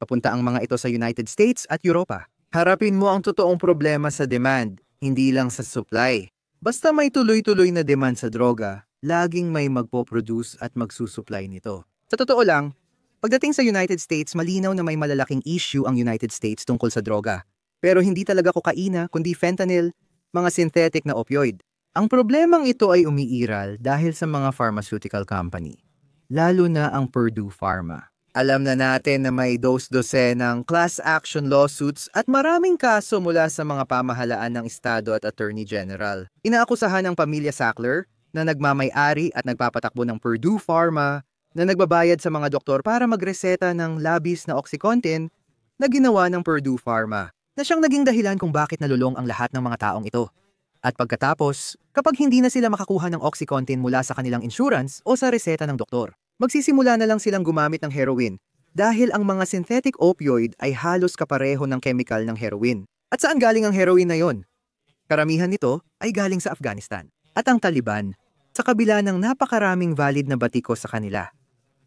Papunta ang mga ito sa United States at Europa. Harapin mo ang totoong problema sa demand, hindi lang sa supply. Basta may tuloy-tuloy na demand sa droga, laging may magpo-produce at magsusupply nito. Sa totoo lang, pagdating sa United States, malinaw na may malalaking issue ang United States tungkol sa droga. Pero hindi talaga kokaina, kundi fentanyl, mga synthetic na opioid. Ang problemang ito ay umiiral dahil sa mga pharmaceutical company, lalo na ang Purdue Pharma. Alam na natin na may dos-dosenang class action lawsuits at maraming kaso mula sa mga pamahalaan ng Estado at Attorney General. Inaakusahan ng pamilya Sackler na nagmamay-ari at nagpapatakbo ng Purdue Pharma na nagbabayad sa mga doktor para magreseta ng labis na OxyContin na ginawa ng Purdue Pharma, na siyang naging dahilan kung bakit nalulong ang lahat ng mga taong ito. At pagkatapos, kapag hindi na sila makakuha ng OxyContin mula sa kanilang insurance o sa reseta ng doktor, magsisimula na lang silang gumamit ng heroin dahil ang mga synthetic opioid ay halos kapareho ng chemical ng heroin. At saan galing ang heroin na yon? Karamihan nito ay galing sa Afghanistan. At ang Taliban, sa kabila ng napakaraming valid na batiko sa kanila.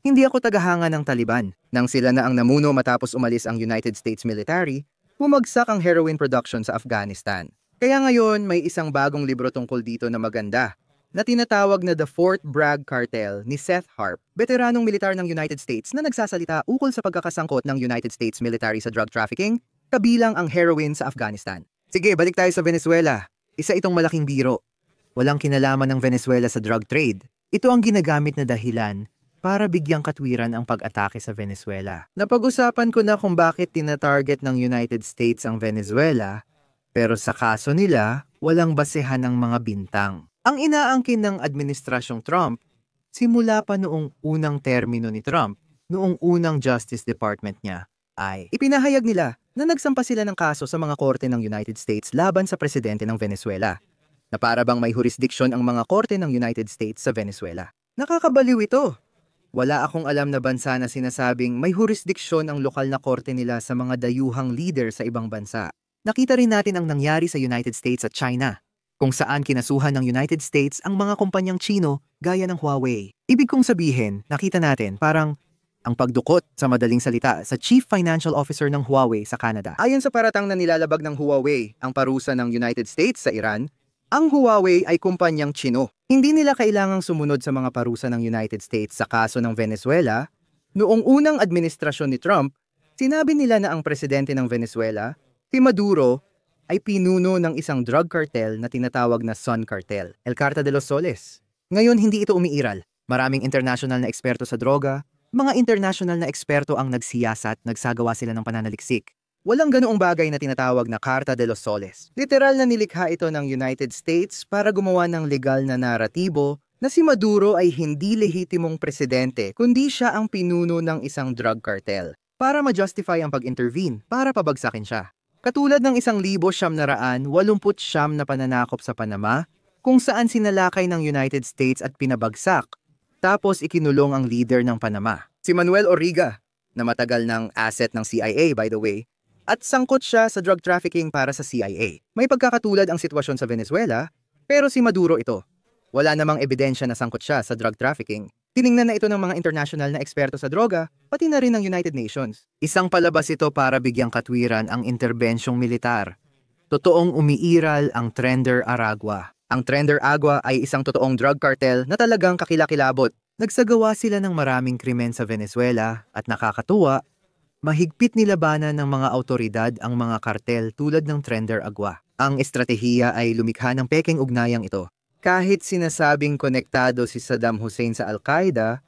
Hindi ako tagahanga ng Taliban. Nang sila na ang namuno matapos umalis ang United States military, bumagsak ang heroin production sa Afghanistan. Kaya ngayon may isang bagong libro tungkol dito na maganda, na tinatawag na The Fort Bragg Cartel ni Seth Harp, veteranong militar ng United States na nagsasalita ukol sa pagkakasangkot ng United States military sa drug trafficking, kabilang ang heroin sa Afghanistan. Sige, balik tayo sa Venezuela. Isa itong malaking biro. Walang kinalaman ng Venezuela sa drug trade. Ito ang ginagamit na dahilan para bigyang katwiran ang pag-atake sa Venezuela. Napag-usapan ko na kung bakit tinatarget ng United States ang Venezuela, pero sa kaso nila, walang basehan ng mga bintang. Ang inaangkin ng Administrasyong Trump, simula pa noong unang termino ni Trump, noong unang Justice Department niya, ay ipinahayag nila na nagsampa sila ng kaso sa mga korte ng United States laban sa presidente ng Venezuela, na para bang may jurisdiction ang mga korte ng United States sa Venezuela. Nakakabaliw ito. Wala akong alam na bansa na sinasabing may jurisdiksyon ang lokal na korte nila sa mga dayuhang leader sa ibang bansa. Nakita rin natin ang nangyari sa United States at China, kung saan kinasuhan ng United States ang mga kumpanyang Chino gaya ng Huawei. Ibig kong sabihin, nakita natin parang ang pagdukot sa madaling salita sa Chief Financial Officer ng Huawei sa Canada. Ayon sa paratang na nilalabag ng Huawei ang parusa ng United States sa Iran, ang Huawei ay kumpanyang Chino. Hindi nila kailangang sumunod sa mga parusa ng United States sa kaso ng Venezuela. Noong unang administrasyon ni Trump, sinabi nila na ang presidente ng Venezuela, si Maduro, ay pinuno ng isang drug cartel na tinatawag na Sun Cartel, El Carta de los Soles. Ngayon, hindi ito umiiral. Maraming international na eksperto sa droga, mga international na eksperto ang nagsiyasat, nagsagawa sila ng pananaliksik. Walang ganoong bagay na tinatawag na Carta de los Soles. Literal na nilikha ito ng United States para gumawa ng legal na naratibo na si Maduro ay hindi lehitimong presidente, kundi siya ang pinuno ng isang drug cartel para ma-justify ang pag-intervene, para pabagsakin siya. Katulad ng 1,989 na pananakop sa Panama, kung saan sinalakay ng United States at pinabagsak, tapos ikinulong ang leader ng Panama, si Manuel Origa, na matagal ng asset ng CIA by the way, at sangkot siya sa drug trafficking para sa CIA. May pagkakatulad ang sitwasyon sa Venezuela, pero si Maduro ito. Wala namang ebidensya na sangkot siya sa drug trafficking. Tiningnan na ito ng mga international na eksperto sa droga, pati na rin ng United Nations. Isang palabas ito para bigyang katwiran ang interbensyong militar. Totoong umiiral ang Tren de Aragua. Ang Tren de Aragua ay isang totoong drug cartel na talagang kakilakilabot. Nagsagawa sila ng maraming krimen sa Venezuela at nakakatuwa, mahigpit nilabanan ng mga autoridad ang mga kartel tulad ng Tren de Aragua. Ang estratehiya ay lumikha ng pekeng ugnayang ito. Kahit sinasabing konektado si Saddam Hussein sa Al-Qaeda,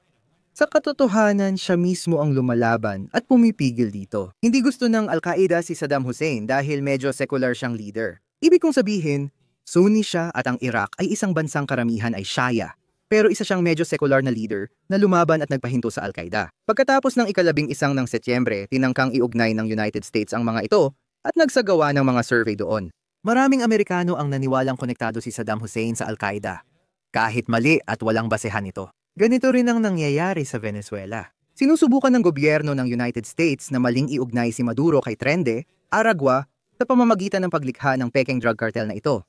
sa katotohanan siya mismo ang lumalaban at pumipigil dito. Hindi gusto ng Al-Qaeda si Saddam Hussein dahil medyo secular siyang leader. Ibig kong sabihin, Sunni siya at ang Iraq ay isang bansang karamihan ay Shia, pero isa siyang medyo secular na leader na lumaban at nagpahinto sa Al-Qaeda. Pagkatapos ng 11 ng Setyembre, tinangkang iugnay ng United States ang mga ito at nagsagawa ng mga survey doon. Maraming Amerikano ang naniwalang konektado si Saddam Hussein sa Al-Qaeda, kahit mali at walang basehan ito. Ganito rin ang nangyayari sa Venezuela. Sinusubukan ng gobyerno ng United States na maling iugnay si Maduro kay Tren de Aragua sa pamamagitan ng paglikha ng pekeng drug cartel na ito,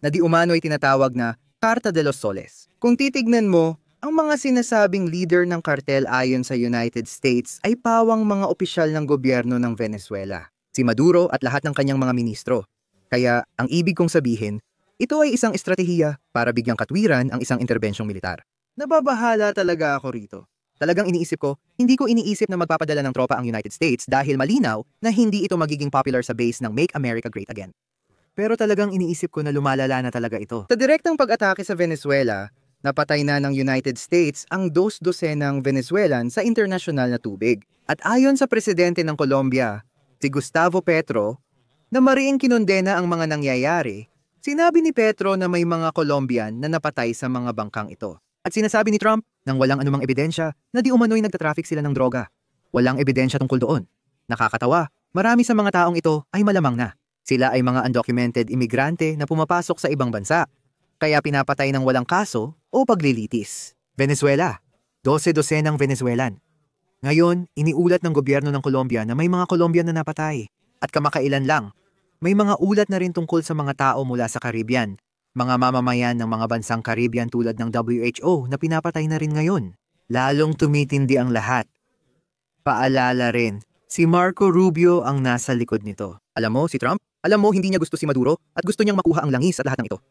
na di umano'y tinatawag na Carta de los Soles. Kung titignan mo, ang mga sinasabing leader ng cartel ayon sa United States ay pawang mga opisyal ng gobyerno ng Venezuela, si Maduro at lahat ng kanyang mga ministro. Kaya, ang ibig kong sabihin, ito ay isang estratehiya para bigyang katwiran ang isang interbensyong militar. Nababahala talaga ako rito. Talagang iniisip ko, hindi ko iniisip na magpapadala ng tropa ang United States dahil malinaw na hindi ito magiging popular sa base ng Make America Great Again. Pero talagang iniisip ko na lumalala na talaga ito. Sa direktang pag-atake sa Venezuela, napatay na ng United States ang 2 dosenang Venezuelan sa internasyonal na tubig. At ayon sa presidente ng Colombia, si Gustavo Petro, na mariing kinondena ang mga nangyayari, sinabi ni Petro na may mga Colombian na napatay sa mga bangkang ito. At sinasabi ni Trump nang walang anumang ebidensya na di umano'y nagtatraffic sila ng droga. Walang ebidensya tungkol doon. Nakakatawa, marami sa mga taong ito ay malamang na. Sila ay mga undocumented imigrante na pumapasok sa ibang bansa, kaya pinapatay ng walang kaso o paglilitis. Venezuela, 12 dosenang Venezuelan. Ngayon, iniulat ng gobyerno ng Colombia na may mga Colombian na napatay. At kamakailan lang, may mga ulat na rin tungkol sa mga tao mula sa Caribbean, mga mamamayan ng mga bansang Caribbean tulad ng WHO na pinapatay na rin ngayon. Lalong tumitindi ang lahat. Paalala rin, si Marco Rubio ang nasa likod nito. Alam mo, si Trump? Alam mo, hindi niya gusto si Maduro at gusto niyang makuha ang langis at lahat ng ito.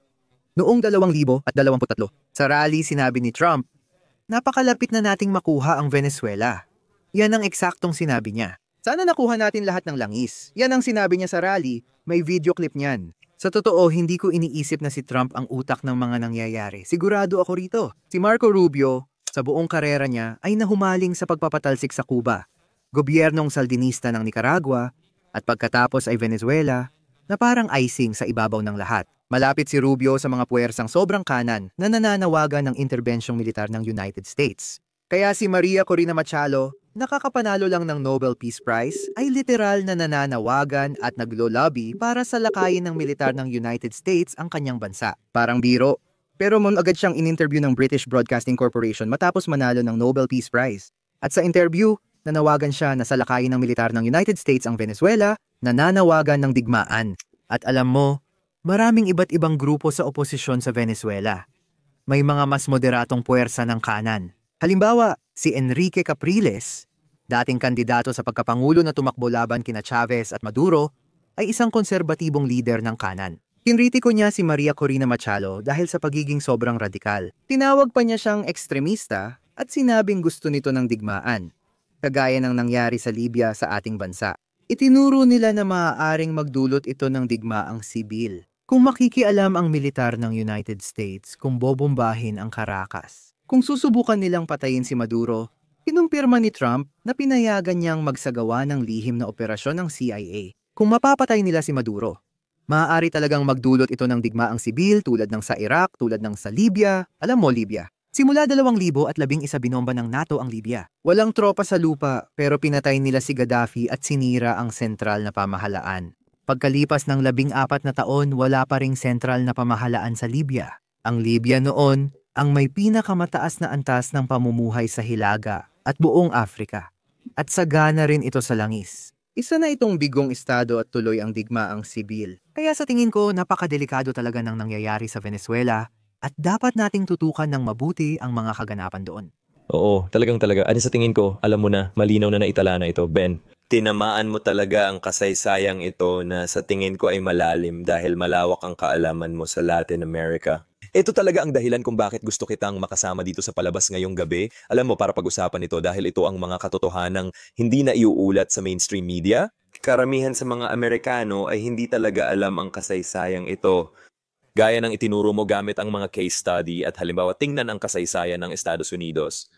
Noong 2023, sa rally sinabi ni Trump, napakalapit na nating makuha ang Venezuela. Yan ang eksaktong sinabi niya. Sana nakuha natin lahat ng langis. Yan ang sinabi niya sa rally, may video clip niyan. Sa totoo, hindi ko iniisip na si Trump ang utak ng mga nangyayari. Sigurado ako rito. Si Marco Rubio, sa buong karera niya, ay nahumaling sa pagpapatalsik sa Cuba, gobyernong Sandinista ng Nicaragua, at pagkatapos ay Venezuela, na parang icing sa ibabaw ng lahat. Malapit si Rubio sa mga puwersang sobrang kanan na nananawagan ng interbensyong militar ng United States. Kaya si Maria Corina Machado, nakakapanalo lang ng Nobel Peace Prize, ay literal na nananawagan at naglo-lobby para salakayin ng militar ng United States ang kanyang bansa. Parang biro. Pero agad siyang in-interview ng British Broadcasting Corporation matapos manalo ng Nobel Peace Prize. At sa interview, nanawagan siya na salakayin ng militar ng United States ang Venezuela, nananawagan ng digmaan. At alam mo, maraming iba't ibang grupo sa oposisyon sa Venezuela. May mga mas moderatong puwersa ng kanan. Halimbawa, si Enrique Capriles, dating kandidato sa pagkapangulo na tumakbo laban kina Chavez at Maduro, ay isang konserbatibong lider ng kanan. Kinritiko niya si Maria Corina Machado dahil sa pagiging sobrang radikal. Tinawag pa niya siyang ekstremista at sinabing gusto nito ng digmaan, kagaya ng nangyari sa Libya sa ating bansa. Itinuro nila na maaaring magdulot ito ng digmaang sibil kung makikialam ang militar ng United States kung bobombahin ang Caracas. Kung susubukan nilang patayin si Maduro, kinumpirma ni Trump na pinayagan niyang magsagawa ng lihim na operasyon ng CIA. Kung mapapatay nila si Maduro, maaari talagang magdulot ito ng digmaang sibil tulad ng sa Iraq, tulad ng sa Libya. Alam mo, Libya. Simula 2011 binomba ng NATO ang Libya. Walang tropa sa lupa pero pinatay nila si Gaddafi at sinira ang sentral na pamahalaan. Pagkalipas ng 14 na taon, wala pa ring sentral na pamahalaan sa Libya. Ang Libya noon ang may pinakamataas na antas ng pamumuhay sa Hilaga at buong Afrika. At sagana rin ito sa langis. Isa na itong bigong estado at tuloy ang digmaang sibil. Kaya sa tingin ko, napakadelikado talaga ng nangyayari sa Venezuela at dapat nating tutukan ng mabuti ang mga kaganapan doon. Oo, talaga. Ano sa tingin ko, alam mo na, malinaw na naitala na ito, Ben. Tinamaan mo talaga ang kasaysayang ito na sa tingin ko ay malalim dahil malawak ang kaalaman mo sa Latin America. Ito talaga ang dahilan kung bakit gusto kitang makasama dito sa palabas ngayong gabi. Alam mo, para pag-usapan ito dahil ito ang mga katotohanang hindi na iuulat sa mainstream media. Karamihan sa mga Amerikano ay hindi talaga alam ang kasaysayang ito. Gaya ng itinuro mo gamit ang mga case study at halimbawa tingnan ang kasaysayan ng Estados Unidos.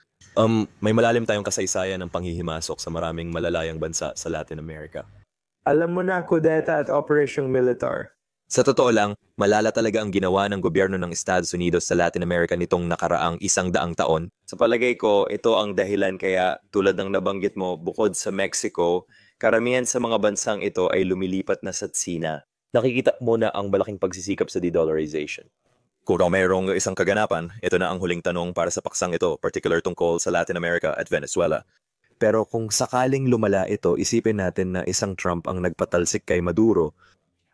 May malalim tayong kasaysayan ng panghihimasok sa maraming malalayang bansa sa Latin America. Alam mo na, kudeta at Operation Militar. Sa totoo lang, malala talaga ang ginawa ng gobyerno ng Estados Unidos sa Latin America nitong nakaraang 100 taon. Sa palagay ko, ito ang dahilan kaya tulad ng nabanggit mo, bukod sa Mexico, karamihan sa mga bansang ito ay lumilipat na sa Tsina. Nakikita mo na ang malaking pagsisikap sa de-dollarization. Kung mayroong isang kaganapan, ito na ang huling tanong para sa paksang ito, particular tungkol sa Latin America at Venezuela. Pero kung sakaling lumala ito, isipin natin na isang Trump ang nagpatalsik kay Maduro.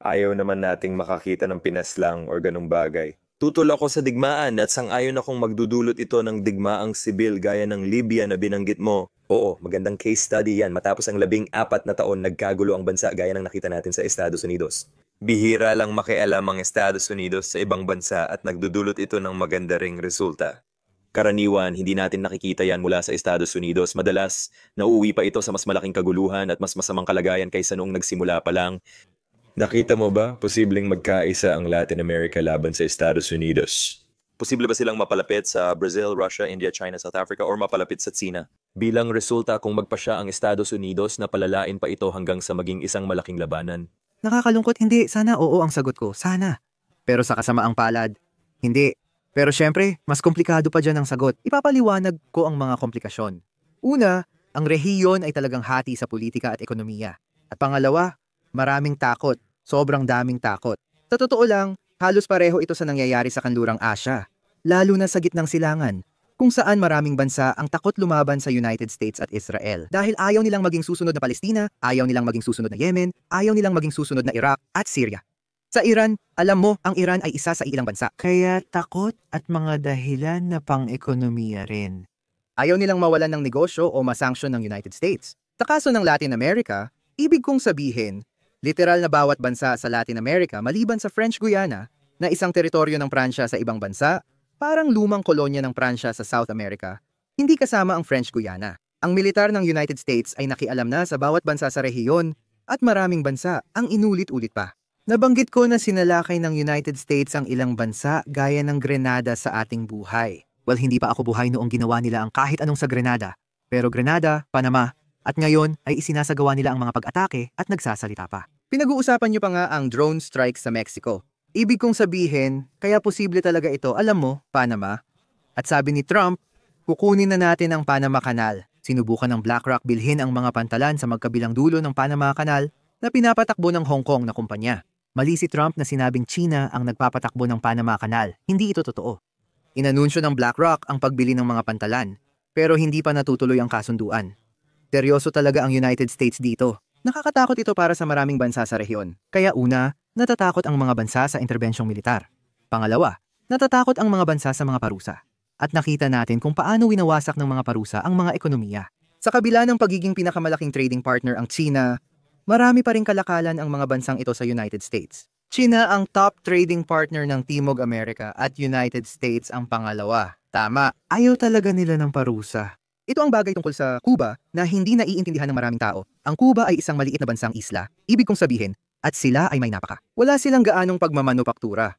Ayaw naman nating makakita ng pinaslang or ganung bagay. Tutol ako sa digmaan at sang-ayon akong magdudulot ito ng digmaang sibil gaya ng Libya na binanggit mo. Oo, magandang case study yan. Matapos ang 14 na taon, nagkagulo ang bansa gaya ng nakita natin sa Estados Unidos. Bihira lang makialam ang Estados Unidos sa ibang bansa at nagdudulot ito ng maganda ring resulta. Karaniwan, hindi natin nakikita yan mula sa Estados Unidos. Madalas, nauuwi pa ito sa mas malaking kaguluhan at mas masamang kalagayan kaysa noong nagsimula pa lang. Nakita mo ba, posibleng magkaisa ang Latin America laban sa Estados Unidos? Posible ba silang mapalapit sa Brazil, Russia, India, China, South Africa or mapalapit sa Tsina? Bilang resulta kung magpasya ang Estados Unidos na palalain pa ito hanggang sa maging isang malaking labanan. Nakakalungkot, hindi. Sana oo ang sagot ko. Sana. Pero sa kasamaang palad, hindi. Pero syempre, mas komplikado pa dyan ang sagot. Ipapaliwanag ko ang mga komplikasyon. Una, ang rehiyon ay talagang hati sa politika at ekonomiya. At pangalawa, maraming takot. Sobrang daming takot. Sa totoo lang, halos pareho ito sa nangyayari sa kanlurang Asya. Lalo na sa gitnang silangan, kung saan maraming bansa ang takot lumaban sa United States at Israel. Dahil ayaw nilang maging susunod na Palestina, ayaw nilang maging susunod na Yemen, ayaw nilang maging susunod na Iraq at Syria. Sa Iran, alam mo, ang Iran ay isa sa ilang bansa. Kaya takot at mga dahilan na pang-ekonomiya rin. Ayaw nilang mawalan ng negosyo o masanksyon ng United States. Sa kaso ng Latin America, ibig kong sabihin, literal na bawat bansa sa Latin America maliban sa French Guiana na isang teritoryo ng Pransya sa ibang bansa, parang lumang kolonya ng Pransya sa South America, hindi kasama ang French Guiana. Ang militar ng United States ay nakialam na sa bawat bansa sa rehiyon at maraming bansa ang inulit-ulit pa. Nabanggit ko na sinalakay ng United States ang ilang bansa gaya ng Grenada sa ating buhay. Well, hindi pa ako buhay noong ginawa nila ang kahit anong sa Grenada. Pero Grenada, Panama, at ngayon ay isinasagawa nila ang mga pag-atake at nagsasalita pa. Pinag-uusapan niyo pa nga ang drone strike sa Mexico. Ibig kong sabihin, kaya posible talaga ito, alam mo, Panama. At sabi ni Trump, kukunin na natin ang Panama Canal. Sinubukan ng BlackRock bilhin ang mga pantalan sa magkabilang dulo ng Panama Canal na pinapatakbo ng Hong Kong na kumpanya. Mali si Trump na sinabing China ang nagpapatakbo ng Panama Canal. Hindi ito totoo. Inanunsyo ng BlackRock ang pagbili ng mga pantalan, pero hindi pa natutuloy ang kasunduan. Seryoso talaga ang United States dito. Nakakatakot ito para sa maraming bansa sa rehiyon. Kaya una, natatakot ang mga bansa sa interbensyong militar. Pangalawa, natatakot ang mga bansa sa mga parusa. At nakita natin kung paano winawasak ng mga parusa ang mga ekonomiya. Sa kabila ng pagiging pinakamalaking trading partner ang China, marami pa ring kalakalan ang mga bansang ito sa United States. China ang top trading partner ng Timog Amerika at United States ang pangalawa. Tama, ayaw talaga nila ng parusa. Ito ang bagay tungkol sa Cuba na hindi naiintindihan ng maraming tao. Ang Cuba ay isang maliit na bansang isla. Ibig kong sabihin, at sila ay may napaka. Wala silang gaanong pagmamanupaktura.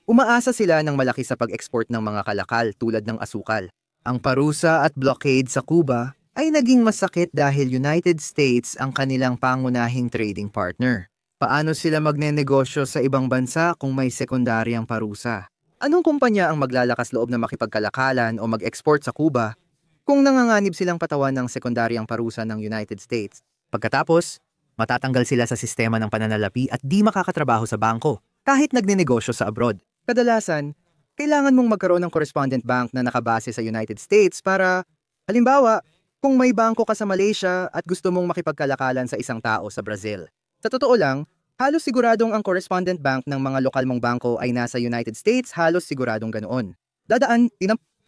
Umaasa sila ng malaki sa pag-export ng mga kalakal tulad ng asukal. Ang parusa at blockade sa Cuba ay naging masakit dahil United States ang kanilang pangunahing trading partner. Paano sila magnenegosyo sa ibang bansa kung may sekundaryang parusa? Anong kumpanya ang maglalakas loob na makipagkalakalan o mag-export sa Cuba kung nanganganib silang patawan ng sekundaryang parusa ng United States? Pagkatapos, matatanggal sila sa sistema ng pananalapi at di makakatrabaho sa bangko kahit nagnenegosyo sa abroad. Kadalasan, kailangan mong magkaroon ng correspondent bank na nakabase sa United States para, halimbawa, kung may bangko ka sa Malaysia at gusto mong makipagkalakalan sa isang tao sa Brazil. Sa totoo lang, halos siguradong ang correspondent bank ng mga lokal mong bangko ay nasa United States, halos siguradong ganoon. Dadaan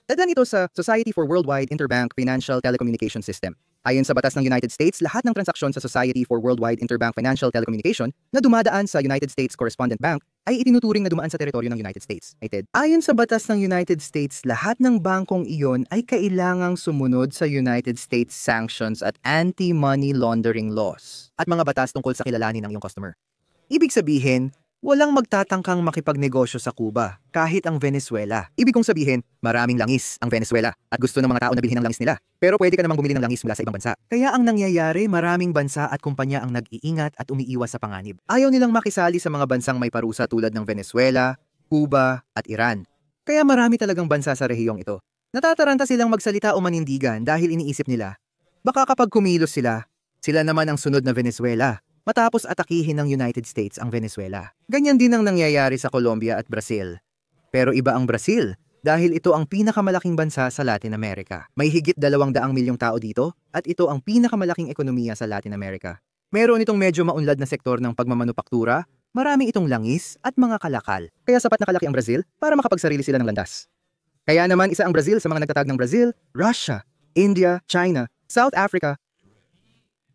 ito sa Society for Worldwide Interbank Financial Telecommunication System. Ayon sa batas ng United States, lahat ng transaksyon sa Society for Worldwide Interbank Financial Telecommunication na dumadaan sa United States Correspondent Bank ay itinuturing na dumaan sa teritoryo ng United States. Ayon sa batas ng United States, lahat ng bangkong iyon ay kailangang sumunod sa United States sanctions at anti-money laundering laws at mga batas tungkol sa kilalanin ng iyong customer. Ibig sabihin, walang magtatangkang makipagnegosyo sa Cuba, kahit ang Venezuela. Ibig kong sabihin, maraming langis ang Venezuela at gusto ng mga tao na bilhin ang langis nila. Pero pwede ka namang bumili ng langis mula sa ibang bansa. Kaya ang nangyayari, maraming bansa at kumpanya ang nag-iingat at umiiwas sa panganib. Ayaw nilang makisali sa mga bansang may parusa tulad ng Venezuela, Cuba at Iran. Kaya marami talagang bansa sa rehiyong ito. Natataranta silang magsalita o manindigan dahil iniisip nila, baka kapag kumilos sila, sila naman ang sunod na Venezuela. Matapos atakihin ng United States ang Venezuela. Ganyan din ang nangyayari sa Colombia at Brazil. Pero iba ang Brazil dahil ito ang pinakamalaking bansa sa Latin America. May higit 200 milyong tao dito at ito ang pinakamalaking ekonomiya sa Latin America. Meron itong medyo maunlad na sektor ng pagmamanupaktura, marami itong langis at mga kalakal. Kaya sapat na kalaki ang Brazil para makapagsarili sila ng landas. Kaya naman isa ang Brazil sa mga nagtatag ng Brazil, Russia, India, China, South Africa.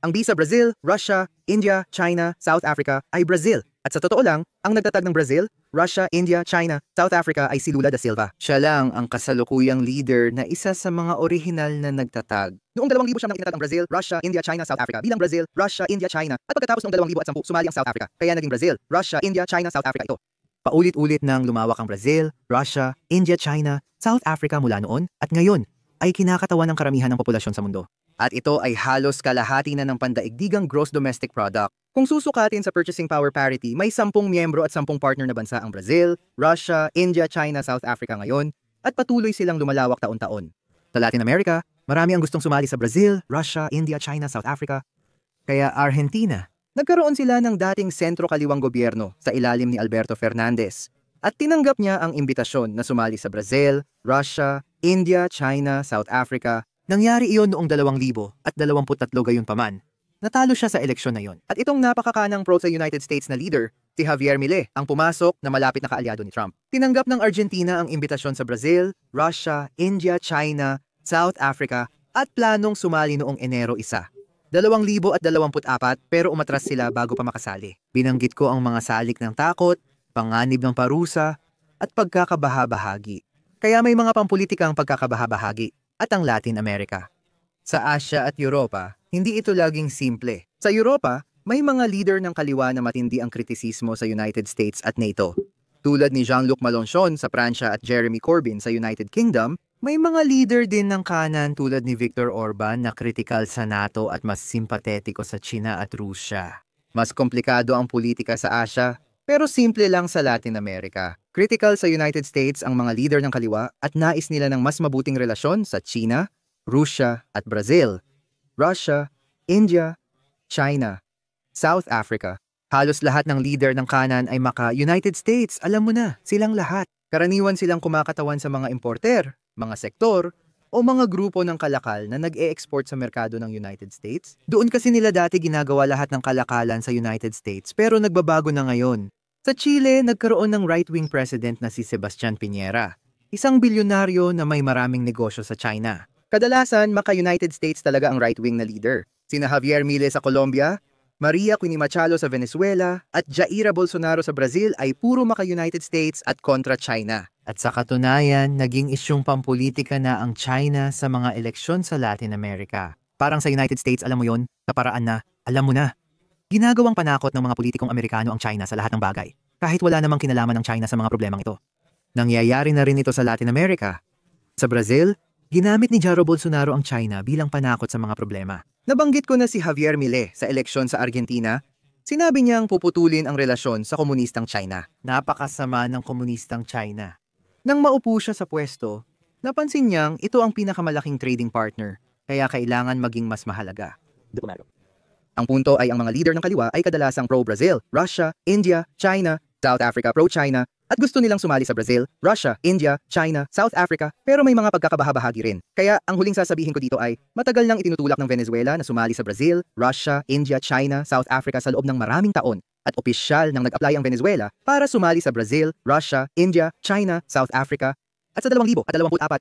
Ang B sa Brazil, Russia, India, China, South Africa ay Brazil. At sa totoo lang, ang nagtatag ng Brazil, Russia, India, China, South Africa ay si Lula da Silva. Siya lang ang kasalukuyang leader na isa sa mga orihinal na nagtatag. Noong 2000 siya nang itinatag ang Brazil, Russia, India, China, South Africa bilang Brazil, Russia, India, China. At pagkatapos noong 2010, sumali ang South Africa. Kaya naging Brazil, Russia, India, China, South Africa ito. Paulit-ulit nang lumawak ang Brazil, Russia, India, China, South Africa mula noon at ngayon ay kinakatawan ng karamihan ng populasyon sa mundo. At ito ay halos kalahati na ng pandaigdigang gross domestic product. Kung susukatin sa purchasing power parity, may 10 miyembro at 10 partner na bansa ang Brazil, Russia, India, China, South Africa ngayon, at patuloy silang lumalawak taon-taon. Sa Latin America, marami ang gustong sumali sa Brazil, Russia, India, China, South Africa. Kaya Argentina, nagkaroon sila ng dating sentro-kaliwang gobyerno sa ilalim ni Alberto Fernandez. At tinanggap niya ang imbitasyon na sumali sa Brazil, Russia, India, China, South Africa. Nangyari iyon noong 2023 gayunpaman. Natalo siya sa eleksyon na iyon. At itong napakakanang pro sa United States na leader, si Javier Milei, ang pumasok na malapit na kaalyado ni Trump. Tinanggap ng Argentina ang imbitasyon sa Brazil, Russia, India, China, South Africa at planong sumali noong Enero 1. 2024 pero umatras sila bago pa makasali. Binanggit ko ang mga salik ng takot, panganib ng parusa, at pagkakabahabahagi. Kaya may mga pampulitikang pagkakabahabahagi at ang Latin America. Sa Asia at Europa, hindi ito laging simple. Sa Europa, may mga leader ng kaliwa na matindi ang kritisismo sa United States at NATO. Tulad ni Jean-Luc Mélenchon sa Pransya at Jeremy Corbyn sa United Kingdom, may mga leader din ng kanan tulad ni Viktor Orban na kritikal sa NATO at mas simpatetiko sa China at Rusya. Mas komplikado ang politika sa Asia, pero simple lang sa Latin America. Critical sa United States ang mga leader ng kaliwa at nais nila ng mas mabuting relasyon sa China, Rusya at Brazil. Russia, India, China, South Africa. Halos lahat ng leader ng kanan ay maka-United States. Alam mo na, silang lahat. Karaniwan silang kumakatawan sa mga importer, mga sektor, o mga grupo ng kalakal na nag-e-export sa merkado ng United States. Doon kasi nila dati ginagawa lahat ng kalakalan sa United States pero nagbabago na ngayon. Sa Chile, nagkaroon ng right-wing president na si Sebastian Piñera, isang bilyonaryo na may maraming negosyo sa China. Kadalasan, maka-United States talaga ang right-wing na leader. Sina Javier Milei sa Colombia, Maria Quinimachalo sa Venezuela, at Jair Bolsonaro sa Brazil ay puro maka-United States at kontra China. At sa katunayan, naging isyung pampolitika na ang China sa mga eleksyon sa Latin America. Parang sa United States, alam mo yon, sa paraan na, alam mo na. Ginagawang panakot ng mga politikong Amerikano ang China sa lahat ng bagay, kahit wala namang kinalaman ng China sa mga problemang ito. Nangyayari na rin ito sa Latin America. Sa Brazil, ginamit ni Jair Bolsonaro ang China bilang panakot sa mga problema. Nabanggit ko na si Javier Milei sa eleksyon sa Argentina. Sinabi niyang puputulin ang relasyon sa komunistang China. Napakasama ng komunistang China. Nang maupo siya sa pwesto, napansin niyang ito ang pinakamalaking trading partner, kaya kailangan maging mas mahalaga. Ang punto ay ang mga leader ng kaliwa ay kadalasang pro-Brazil, Russia, India, China, South Africa pro-China, at gusto nilang sumali sa Brazil, Russia, India, China, South Africa, pero may mga pagkakabahabahagi rin. Kaya ang huling sasabihin ko dito ay matagal nang itinutulak ng Venezuela na sumali sa Brazil, Russia, India, China, South Africa sa loob ng maraming taon. At opisyal nang nag-apply ang Venezuela para sumali sa Brazil, Russia, India, China, South Africa. At sa 2024,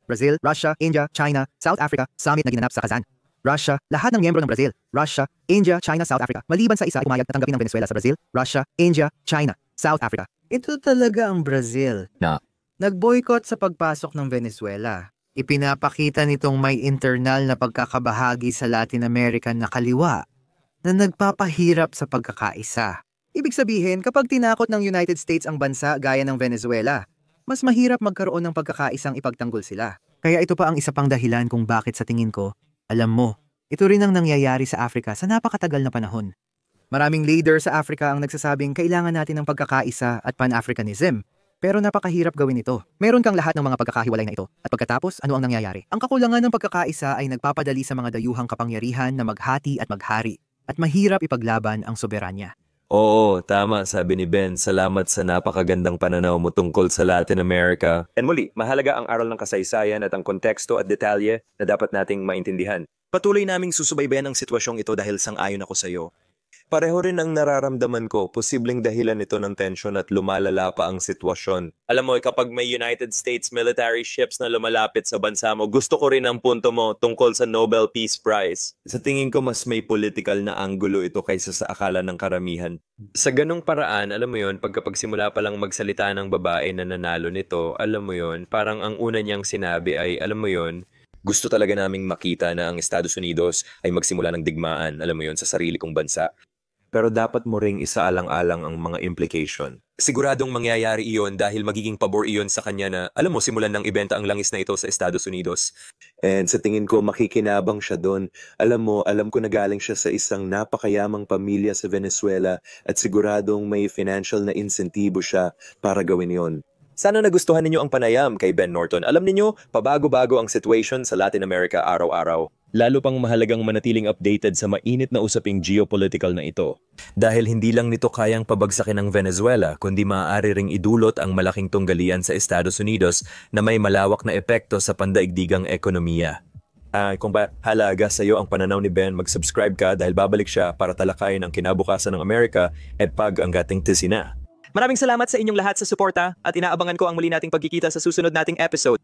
Brazil, Russia, India, China, South Africa summit na ginanap sa Kazan. Russia, lahat ng miyembro ng Brazil, Russia, India, China, South Africa, maliban sa isa ay pumayag na tanggapin ng Venezuela sa Brazil, Russia, India, China, South Africa. Ito talaga ang Brazil. Nag-boycott sa pagpasok ng Venezuela. Ipinapakita nitong may internal na pagkakabahagi sa Latin American na kaliwa na nagpapahirap sa pagkakaisa. Ibig sabihin, kapag tinakot ng United States ang bansa gaya ng Venezuela, mas mahirap magkaroon ng pagkakaisang ipagtanggol sila. Kaya ito pa ang isa pang dahilan kung bakit sa tingin ko, alam mo, ito rin ang nangyayari sa Africa sa napakatagal na panahon. Maraming leader sa Africa ang nagsasabing kailangan natin ng pagkakaisa at Pan-Africanism, pero napakahirap gawin ito. Meron kang lahat ng mga pagkakahiwalay na ito. At pagkatapos, ano ang nangyayari? Ang kakulangan ng pagkakaisa ay nagpapadali sa mga dayuhang kapangyarihan na maghati at maghari, at mahirap ipaglaban ang soberanya. Oo, tama, sabi ni Ben. Salamat sa napakagandang pananaw mo tungkol sa Latin America. And muli, mahalaga ang aral ng kasaysayan at ang konteksto at detalye na dapat nating maintindihan. Patuloy naming susubaybayan ang sitwasyong ito dahil sang-ayon ako sa iyo. Pareho rin ang nararamdaman ko, posibleng dahilan ito ng tensyon at lumalala pa ang sitwasyon. Alam mo, kapag may United States military ships na lumalapit sa bansa mo, gusto ko rin ang punto mo tungkol sa Nobel Peace Prize. Sa tingin ko, mas may political na anggulo ito kaysa sa akala ng karamihan. Sa ganong paraan, alam mo yon, pagkapagsimula pa lang magsalita ng babae na nanalo nito, alam mo yon, parang ang una niyang sinabi ay, alam mo yon, gusto talaga naming makita na ang Estados Unidos ay magsimula ng digmaan, alam mo yon, sa sarili kong bansa. Pero dapat mo ring isaalang-alang ang mga implication. Siguradong mangyayari iyon dahil magiging pabor iyon sa kanya na, alam mo, simulan ng ibenta ang langis na ito sa Estados Unidos. And sa tingin ko, makikinabang siya doon. Alam ko na galing siya sa isang napakayamang pamilya sa Venezuela at siguradong may financial na insentibo siya para gawin yon. Sana nagustuhan ninyo ang panayam kay Ben Norton. Alam ninyo, pabago-bago ang situation sa Latin America araw-araw. Lalo pang mahalagang manatiling updated sa mainit na usaping geopolitical na ito. Dahil hindi lang nito kayang pabagsakin ng Venezuela, kundi maaari ring idulot ang malaking tunggalian sa Estados Unidos na may malawak na epekto sa pandaigdigang ekonomiya. Kung halaga sa iyo ang pananaw ni Ben, mag-subscribe ka dahil babalik siya para talakayin ang kinabukasan ng Amerika at pag-anggating tisina. Maraming salamat sa inyong lahat sa suporta at inaabangan ko ang muli nating pagkikita sa susunod nating episode.